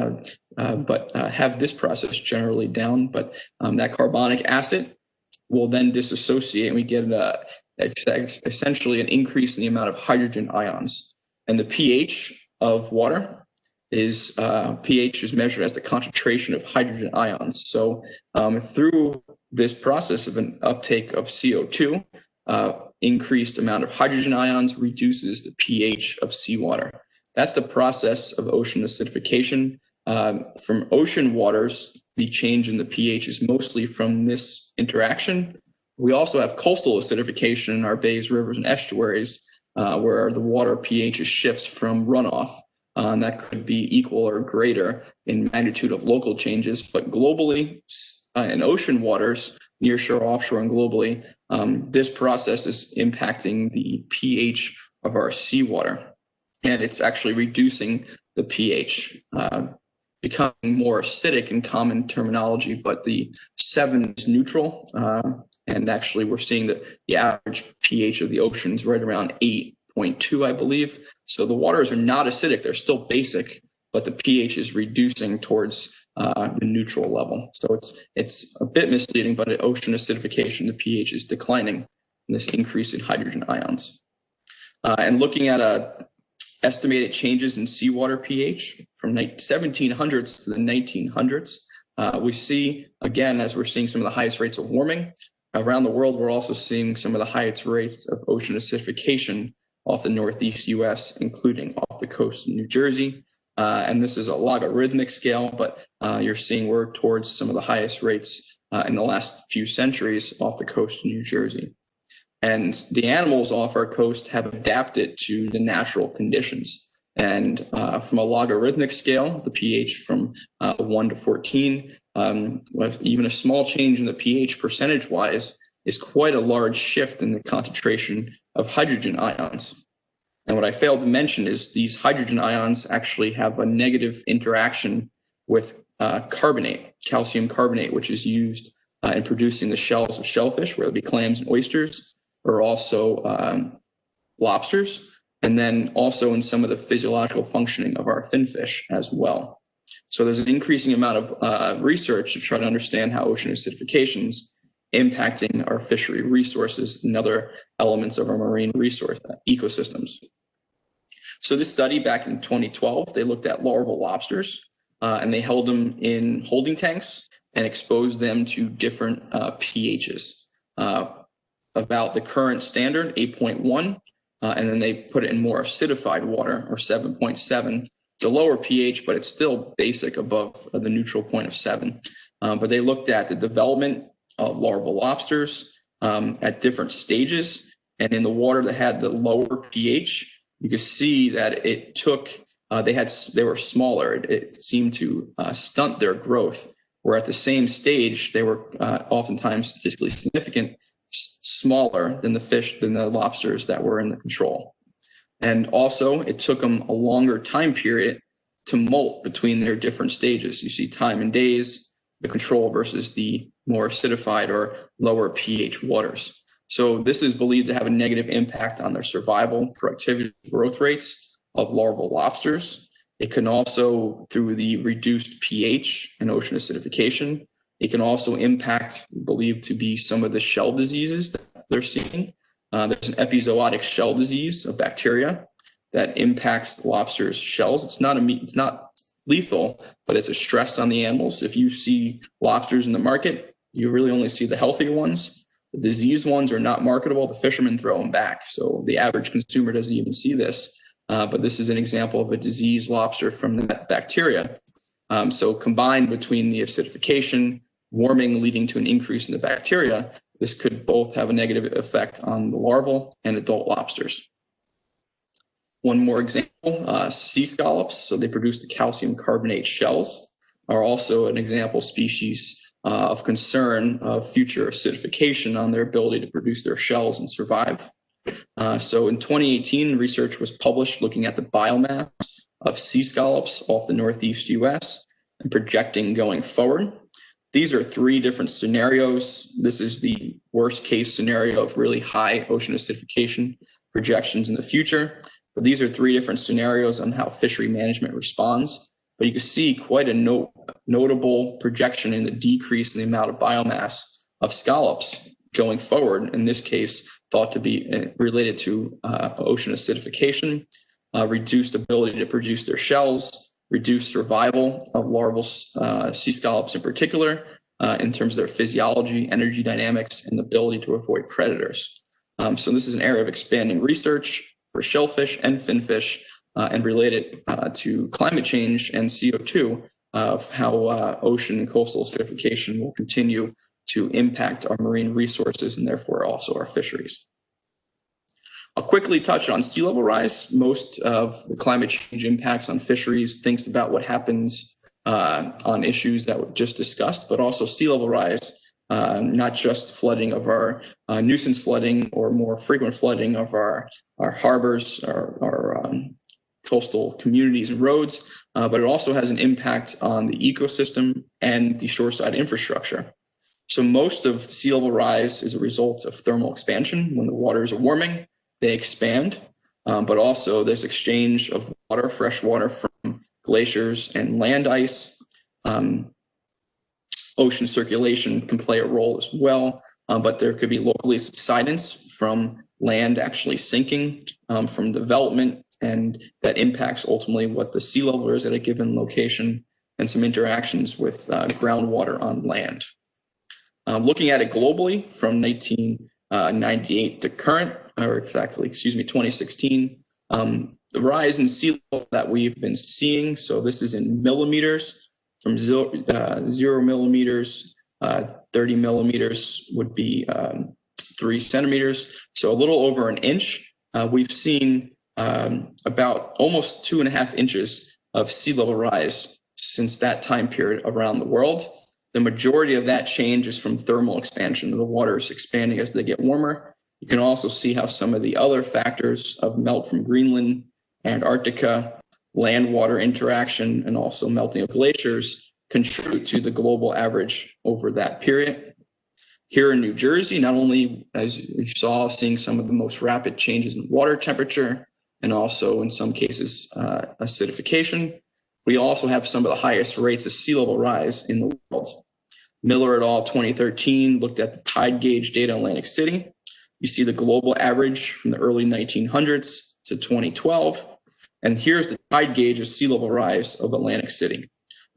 but have this process generally down. But that carbonic acid will then dissociate, and we get essentially an increase in the amount of hydrogen ions. And the pH of water is pH is measured as the concentration of hydrogen ions. So through this process of an uptake of CO2, increased amount of hydrogen ions reduces the pH of seawater. That's the process of ocean acidification. From ocean waters, the change in the pH is mostly from this interaction. We also have coastal acidification in our bays, rivers, and estuaries, where the water pH shifts from runoff. And that could be equal or greater in magnitude of local changes, but globally, in ocean waters, nearshore, offshore, and globally, this process is impacting the pH of our seawater. And it's actually reducing the pH, becoming more acidic in common terminology, but the 7 is neutral. And actually, we're seeing that the average pH of the ocean is right around 8.2, I believe. So the waters are not acidic. They're still basic, but the pH is reducing towards the neutral level. So it's a bit misleading, but at ocean acidification, the pH is declining, and this increase in hydrogen ions. And looking at estimated changes in seawater pH from 1700s to the 1900s, we see, again, as we're seeing some of the highest rates of warming around the world, we're also seeing some of the highest rates of ocean acidification off the Northeast US, including off the coast of New Jersey. And this is a logarithmic scale, but you're seeing we're towards some of the highest rates in the last few centuries off the coast of New Jersey. And the animals off our coast have adapted to the natural conditions. And from a logarithmic scale, the pH from 1 to 14, even a small change in the pH percentage-wise is quite a large shift in the concentration of hydrogen ions. And what I failed to mention is these hydrogen ions actually have a negative interaction with carbonate, calcium carbonate, which is used in producing the shells of shellfish, whether it be clams and oysters, or also lobsters, and then also in some of the physiological functioning of our finfish as well. So there's an increasing amount of research to try to understand how ocean acidification is impacting our fishery resources and other elements of our marine resource ecosystems. So this study back in 2012, they looked at larval lobsters and they held them in holding tanks and exposed them to different pHs. About the current standard, 8.1, and then they put it in more acidified water, or 7.7. It's a lower pH, but it's still basic above the neutral point of 7. But they looked at the development of larval lobsters at different stages, and in the water that had the lower pH, you could see that it took, they were smaller. It seemed to stunt their growth, where at the same stage, they were oftentimes statistically significant, smaller than the lobsters that were in the control. And also it took them a longer time period to molt between their different stages. You see time in days, the control versus the more acidified or lower pH waters. So this is believed to have a negative impact on their survival, productivity, growth rates of larval lobsters. It can also, through the reduced pH and ocean acidification, it can also impact, believed to be some of the shell diseases that they're seeing. There's an epizootic shell disease of bacteria that impacts lobsters' shells. It's not lethal, but it's a stress on the animals. If you see lobsters in the market, you really only see the healthier ones. The diseased ones are not marketable. The fishermen throw them back. So the average consumer doesn't even see this. But this is an example of a diseased lobster from that bacteria. So combined between the acidification, warming leading to an increase in the bacteria, this could both have a negative effect on the larval and adult lobsters. One more example, sea scallops. So they produce the calcium carbonate shells, are also an example species of concern of future acidification on their ability to produce their shells and survive. So in 2018, research was published looking at the biomass of sea scallops off the Northeast US and projecting going forward. These are three different scenarios. This is the worst case scenario of really high ocean acidification projections in the future. But these are three different scenarios on how fishery management responds. But you can see quite a notable projection in the decrease in the amount of biomass of scallops going forward, in this case, thought to be related to ocean acidification, reduced ability to produce their shells, reduced survival of larval sea scallops in particular, in terms of their physiology, energy dynamics, and ability to avoid predators. So this is an area of expanding research for shellfish and finfish and related to climate change and CO2 of how ocean and coastal acidification will continue to impact our marine resources and therefore also our fisheries. I'll quickly touch on sea level rise. Most of the climate change impacts on fisheries thinks about what happens on issues that were just discussed, but also sea level rise, not just flooding of our nuisance flooding or more frequent flooding of our harbors, our coastal communities and roads, but it also has an impact on the ecosystem and the shoreside infrastructure. So most of sea level rise is a result of thermal expansion. When the waters are warming, they expand, but also there's exchange of water, fresh water from glaciers and land ice. Ocean circulation can play a role as well, but there could be locally subsidence from land actually sinking from development, and that impacts ultimately what the sea level is at a given location and some interactions with groundwater on land. Looking at it globally from 1998 to current, or exactly, 2016, the rise in sea level that we've been seeing, so this is in millimeters, from 0 millimeters, 30 millimeters would be 3 centimeters, so a little over an inch. We've seen about almost 2.5 inches of sea level rise since that time period around the world. The majority of that change is from thermal expansion. The water is expanding as they get warmer. You can also see how some of the other factors of melt from Greenland, Antarctica, land water interaction, and also melting of glaciers contribute to the global average over that period. Here in New Jersey, not only, as you saw, seeing some of the most rapid changes in water temperature and also in some cases acidification, we also have some of the highest rates of sea level rise in the world. Miller et al. 2013 looked at the tide gauge data in Atlantic City. You see the global average from the early 1900s to 2012. And here's the tide gauge of sea level rise of Atlantic City.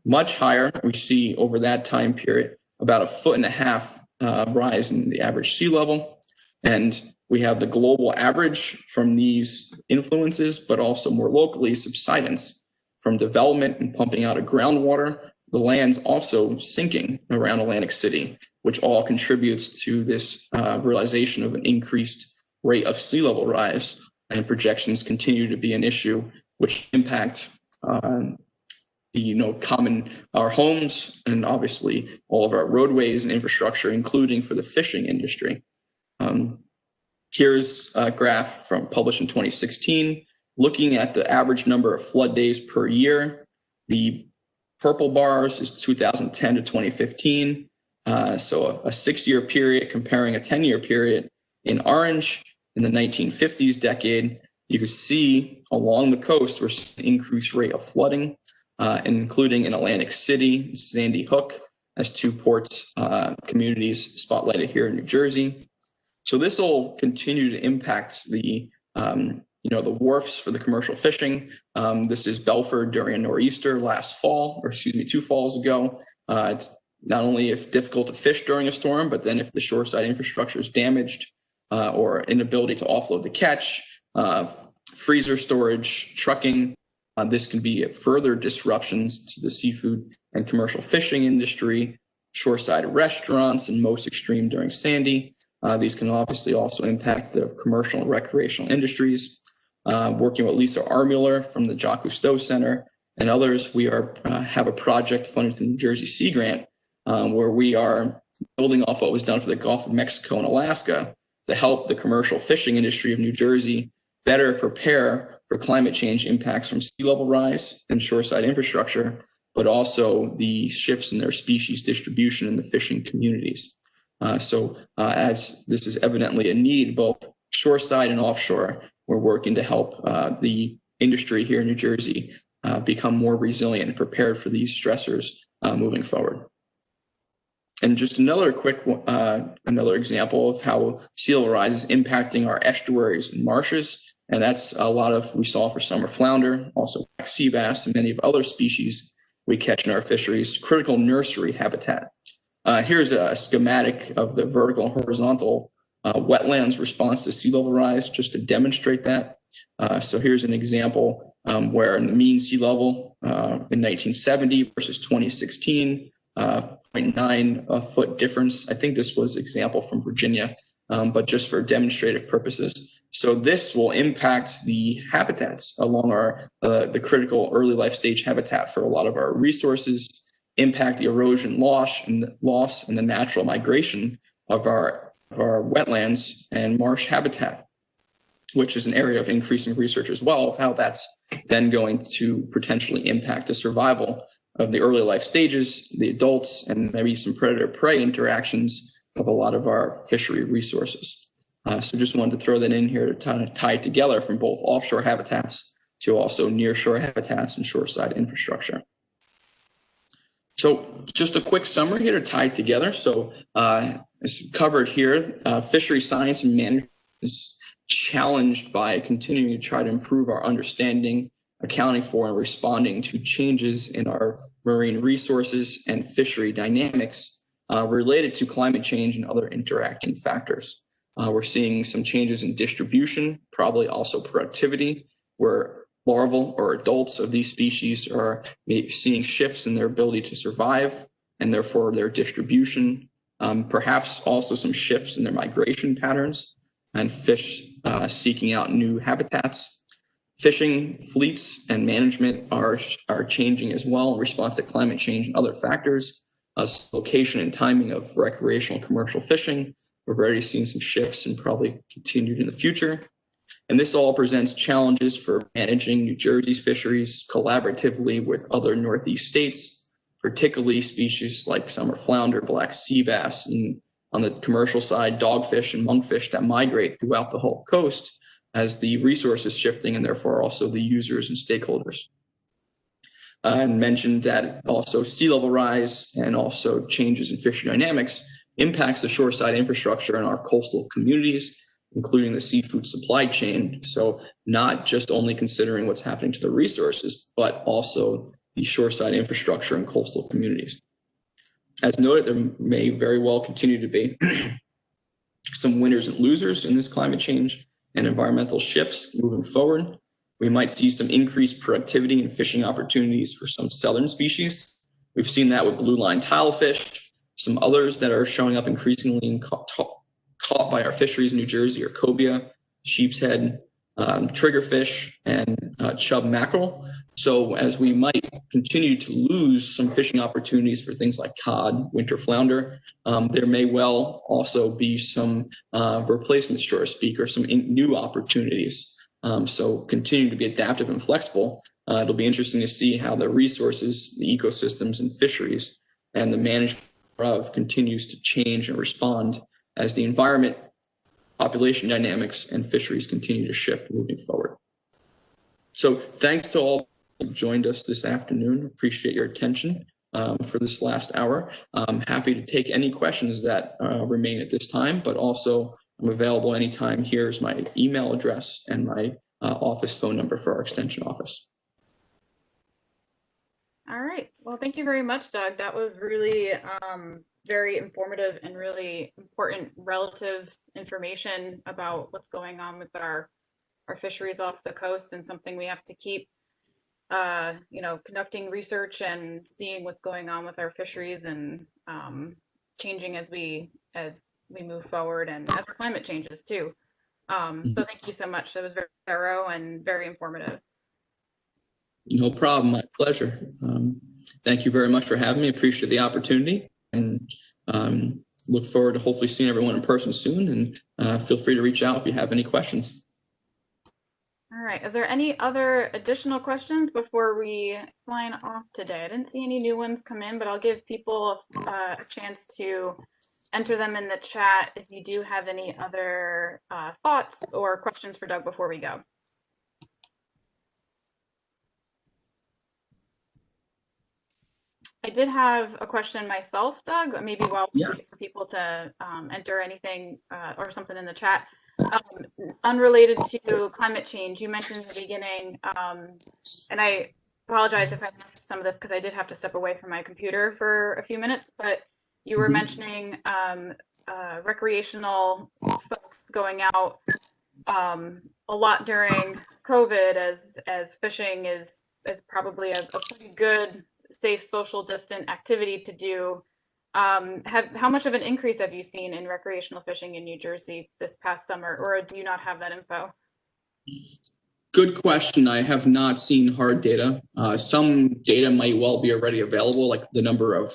Much higher, we see over that time period, about 1.5 foot rise in the average sea level. And we have the global average from these influences, but also more locally subsidence from development and pumping out of groundwater. The land's also sinking around Atlantic City, which all contributes to this realization of an increased rate of sea level rise, and projections continue to be an issue which impact our homes and obviously all of our roadways and infrastructure, including for the fishing industry. Here's a graph published in 2016, looking at the average number of flood days per year. The purple bars is 2010 to 2015. So a 6-year period comparing a 10-year period. In orange, in the 1950s decade, You can see along the coast, we're seeing an increased rate of flooding, including in Atlantic City, Sandy Hook, as two ports, communities spotlighted here in New Jersey. So this will continue to impact the the wharfs for the commercial fishing. This is Belford during a nor'easter last fall, or excuse me, 2 falls ago. It's not only if difficult to fish during a storm, but then if the shoreside infrastructure is damaged or inability to offload the catch, freezer storage, trucking, this can be further disruptions to the seafood and commercial fishing industry, shoreside restaurants, and most extreme during Sandy. These can obviously also impact the commercial and recreational industries. Working with Lisa Armuller from the Jacques Cousteau Center and others, we have a project funded through the New Jersey Sea Grant where we are building off what was done for the Gulf of Mexico and Alaska to help the commercial fishing industry of New Jersey better prepare for climate change impacts from sea level rise and shoreside infrastructure, but also the shifts in their species distribution in the fishing communities. As this is evidently a need, both shoreside and offshore, we're working to help the industry here in New Jersey become more resilient and prepared for these stressors moving forward. And just another quick another example of how sea level rise is impacting our estuaries and marshes. And that's a lot of we saw for summer flounder, also black sea bass, and many of other species we catch in our fisheries, critical nursery habitat. Here's a schematic of the vertical and horizontal wetlands response to sea level rise, just to demonstrate that. So here's an example where the mean sea level in 1970 versus 2016, 0.9 foot difference. I think this was example from Virginia, but just for demonstrative purposes. So this will impact the habitats along our the critical early life stage habitat for a lot of our resources, impact the erosion loss and the natural migration of our wetlands and marsh habitat, which is an area of increasing research as well of how that's then going to potentially impact the survival of the early life stages, the adults, and maybe some predator-prey interactions of a lot of our fishery resources. So just wanted to throw that in here to kind of tie it together from both offshore habitats to also nearshore habitats and shoreside infrastructure. So just a quick summary here to tie it together. So as covered here, fishery science and management is challenged by continuing to try to improve our understanding, accounting for, and responding to changes in our marine resources and fishery dynamics related to climate change and other interacting factors. We're seeing some changes in distribution, probably also productivity, where larval or adults of these species are seeing shifts in their ability to survive and therefore their distribution, perhaps also some shifts in their migration patterns and fish seeking out new habitats. Fishing fleets and management are changing as well in response to climate change and other factors. Location and timing of recreational commercial fishing, we're already seeing some shifts and probably continued in the future. And this all presents challenges for managing New Jersey's fisheries collaboratively with other Northeast states, particularly species like summer flounder, black sea bass, and on the commercial side, dogfish and monkfish that migrate throughout the whole coast as the resource is shifting and therefore also the users and stakeholders. And mentioned that also sea level rise and also changes in fishery dynamics impacts the shoreside infrastructure in our coastal communities, including the seafood supply chain. So not just only considering what's happening to the resources, but also the shoreside infrastructure in coastal communities. As noted, there may very well continue to be some winners and losers in this climate change and environmental shifts moving forward. We might see some increased productivity and fishing opportunities for some southern species. We've seen that with blue line tilefish. Some others that are showing up increasingly and caught by our fisheries in New Jersey are cobia, sheepshead, triggerfish, and chub mackerel. So as we might continue to lose some fishing opportunities for things like cod, winter flounder, there may well also be some replacements, so to speak, or some new opportunities. So continue to be adaptive and flexible. It'll be interesting to see how the resources, the ecosystems and fisheries and the management of continues to change and respond as the environment population dynamics and fisheries continue to shift moving forward. So thanks to all who joined us this afternoon. Appreciate your attention for this last hour. I'm happy to take any questions that remain at this time, but also I'm available anytime. Here's my email address and my office phone number for our extension office. All right. Well, thank you very much, Doug. That was really very informative and really important relative information about what's going on with our fisheries off the coast, and something we have to keep, conducting research and seeing what's going on with our fisheries, and changing as we move forward, and as our climate changes too. So thank you so much. That was very thorough and very informative. No problem. My pleasure. Thank you very much for having me. Appreciate the opportunity, and look forward to hopefully seeing everyone in person soon. And feel free to reach out if you have any questions. All right. Is there any other additional questions before we sign off today? I didn't see any new ones come in, but I'll give people a chance to enter them in the chat if you do have any other thoughts or questions for Doug before we go. I did have a question myself, Doug, maybe while we wait for people to enter anything or something in the chat. Unrelated to climate change, you mentioned in the beginning, and I apologize if I missed some of this because I did have to step away from my computer for a few minutes, but you were mentioning recreational folks going out a lot during COVID, as fishing is probably a pretty good, safe, social distant activity to do. How much of an increase have you seen in recreational fishing in New Jersey this past summer, or do you not have that info? Good question. I have not seen hard data. Some data might well be already available, like the number of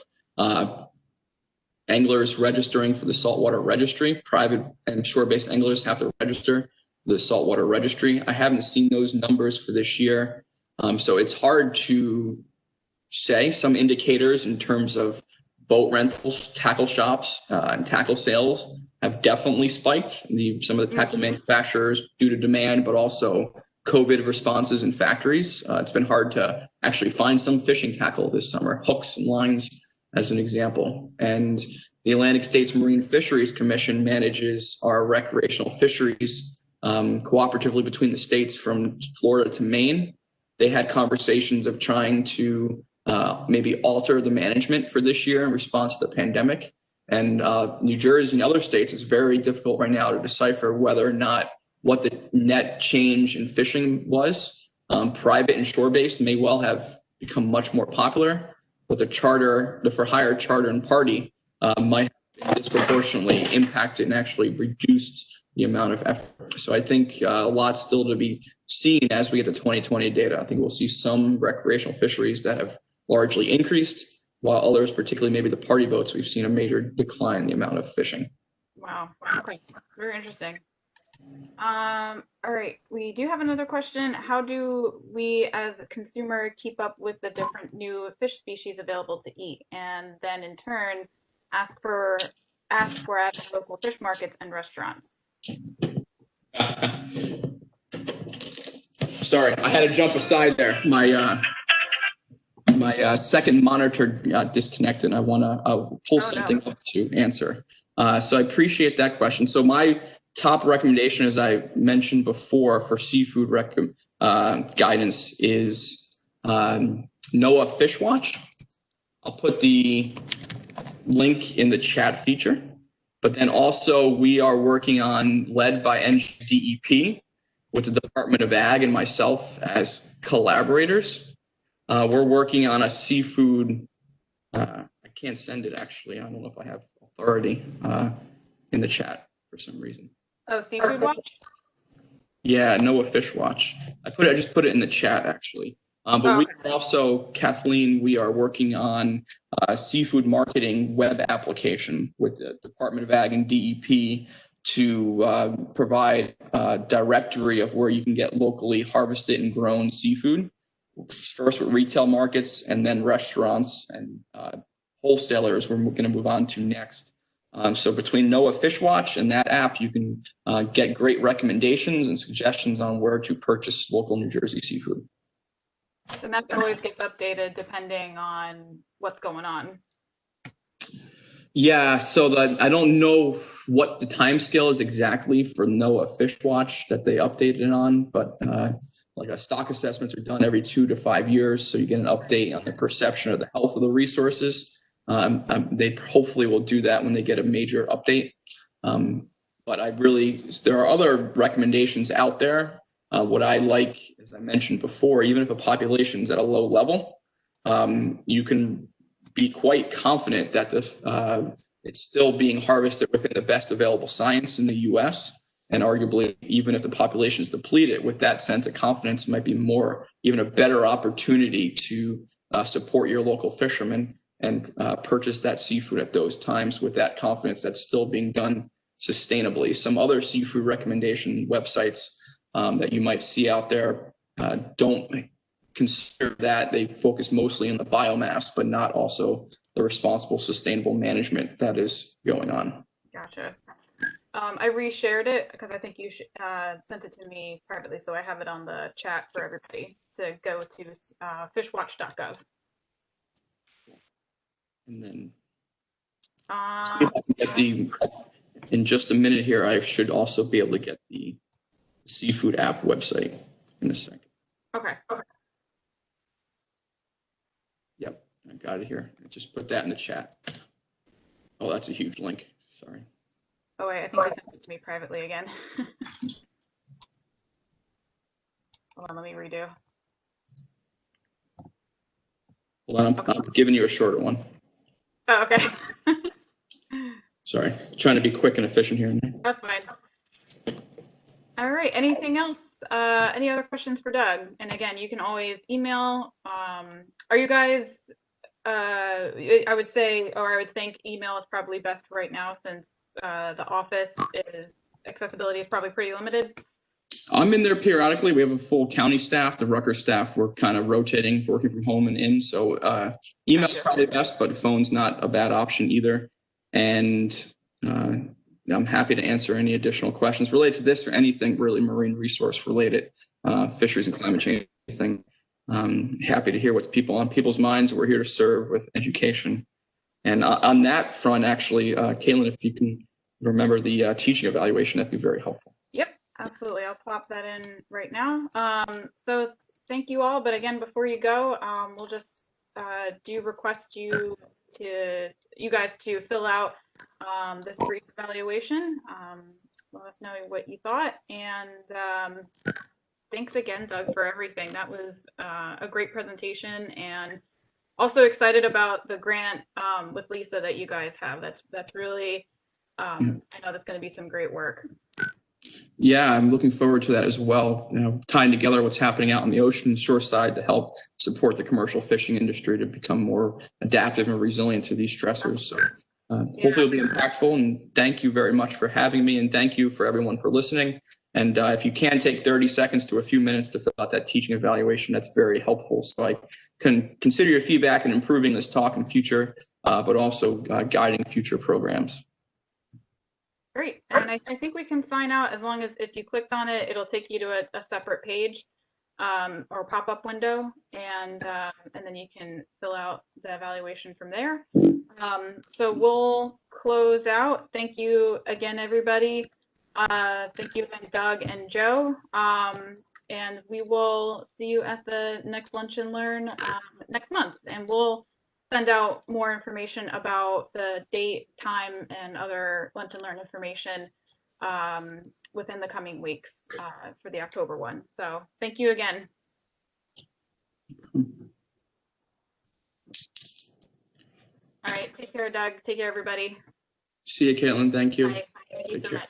anglers registering for the saltwater registry. Private and shore-based anglers have to register for the saltwater registry. I haven't seen those numbers for this year, so it's hard to say. Some indicators in terms of boat rentals, tackle shops, and tackle sales have definitely spiked. Some of the tackle manufacturers due to demand, but also COVID responses in factories. It's been hard to actually find some fishing tackle this summer, hooks and lines as an example. And the Atlantic States Marine Fisheries Commission manages our recreational fisheries cooperatively between the states from Florida to Maine. They had conversations of trying to maybe alter the management for this year in response to the pandemic. And New Jersey and other states, it's very difficult right now to decipher whether or not what the net change in fishing was. Private and shore-based may well have become much more popular, but the for-hire charter and party might have been disproportionately impacted and actually reduced the amount of effort. So I think a lot still to be seen as we get to 2020 data. I think we'll see some recreational fisheries that have largely increased, while others, particularly maybe the party boats, we've seen a major decline in the amount of fishing. Wow. Okay. Very interesting. All right. We do have another question. How do we as a consumer keep up with the different new fish species available to eat, and then in turn ask for at local fish markets and restaurants? Sorry, I had to jump aside there. My second monitor got disconnected. I want to pull something up to answer. So I appreciate that question. So my top recommendation, as I mentioned before, for seafood guidance is NOAA Fish Watch. I'll put the link in the chat feature. But then also we are working on, led by NJDEP, with the Department of Ag and myself as collaborators. We're working on a seafood, I can't send it actually. I don't know if I have authority in the chat for some reason. Oh, Seafood Watch? Yeah, NOAA Fish Watch. I just put it in the chat actually. But we are also, Kathleen, we are working on a seafood marketing web application with the Department of Ag and DEP to provide a directory of where you can get locally harvested and grown seafood. First with retail markets and then restaurants and wholesalers we're going to move on to next. So between NOAA Fish Watch and that app, you can get great recommendations and suggestions on where to purchase local New Jersey seafood. And that always gets updated depending on what's going on. Yeah, so I don't know what the time scale is exactly for NOAA Fish Watch that they updated it on, but like stock assessments are done every 2 to 5 years, so you get an update on the perception of the health of the resources. They hopefully will do that when they get a major update. But there are other recommendations out there. What I like, as I mentioned before, even if a population is at a low level, you can be quite confident that it's still being harvested within the best available science in the U.S. And arguably, even if the population is depleted, with that sense of confidence might be even a better opportunity to support your local fishermen and purchase that seafood at those times with that confidence that's still being done sustainably. Some other seafood recommendation websites that you might see out there don't consider that. They focus mostly on the biomass, but not also the responsible, sustainable management that is going on. Gotcha. I reshared it because I think you sent it to me privately, so I have it on the chat for everybody to go to fishwatch.gov. And then see if I can get in just a minute here, I should also be able to get the seafood app website in a second. Okay. Yep, I got it here. I just put that in the chat. Oh, that's a huge link. Sorry. Oh, wait, I think you sent it to me privately again. Hold on, let me redo. Hold on, I'm giving you a shorter one. Oh, okay. Sorry, trying to be quick and efficient here. That's fine. All right, anything else? Any other questions for Doug? And again, you can always email. Are you guys, I would say, or I would think email is probably best right now since the office accessibility is probably pretty limited. I'm in there periodically. We have a full county staff. The Rutgers staff, we're kind of rotating, working from home and in. So email is probably best, but phone's not a bad option either. And I'm happy to answer any additional questions related to this or anything really marine resource related, fisheries and climate change, anything. Happy to hear what's on people's minds. We're here to serve with education. And on that front, actually, Caitlin, if you can remember the teaching evaluation, that'd be very helpful. Yep, absolutely. I'll pop that in right now. So thank you all. But again, before you go, we'll just request you guys to fill out this brief evaluation. Let us know what you thought. And thanks again, Doug, for everything. That was a great presentation, and also excited about the grant with Lisa that you guys have. That's really, I know that's going to be some great work. Yeah, I'm looking forward to that as well. Tying together what's happening out on the ocean and shore side to help support the commercial fishing industry to become more adaptive and resilient to these stressors. So hopefully it'll be impactful. And thank you very much for having me. And thank you for everyone for listening. And if you can take 30 seconds to a few minutes to fill out that teaching evaluation, that's very helpful. So I can consider your feedback in improving this talk in future, but also guiding future programs. Great. And I think we can sign out as long as if you clicked on it, it'll take you to a separate page or pop-up window, and then you can fill out the evaluation from there. So we'll close out. Thank you again, everybody. Thank you again, Doug and Joe. And we will see you at the next Lunch and Learn next month. And we'll send out more information about the date, time, and other Lunch and Learn information within the coming weeks for the October one. So thank you again. All right, take care, Doug. Take care, everybody. See you, Caitlin. Thank you. Bye. Thank you so much.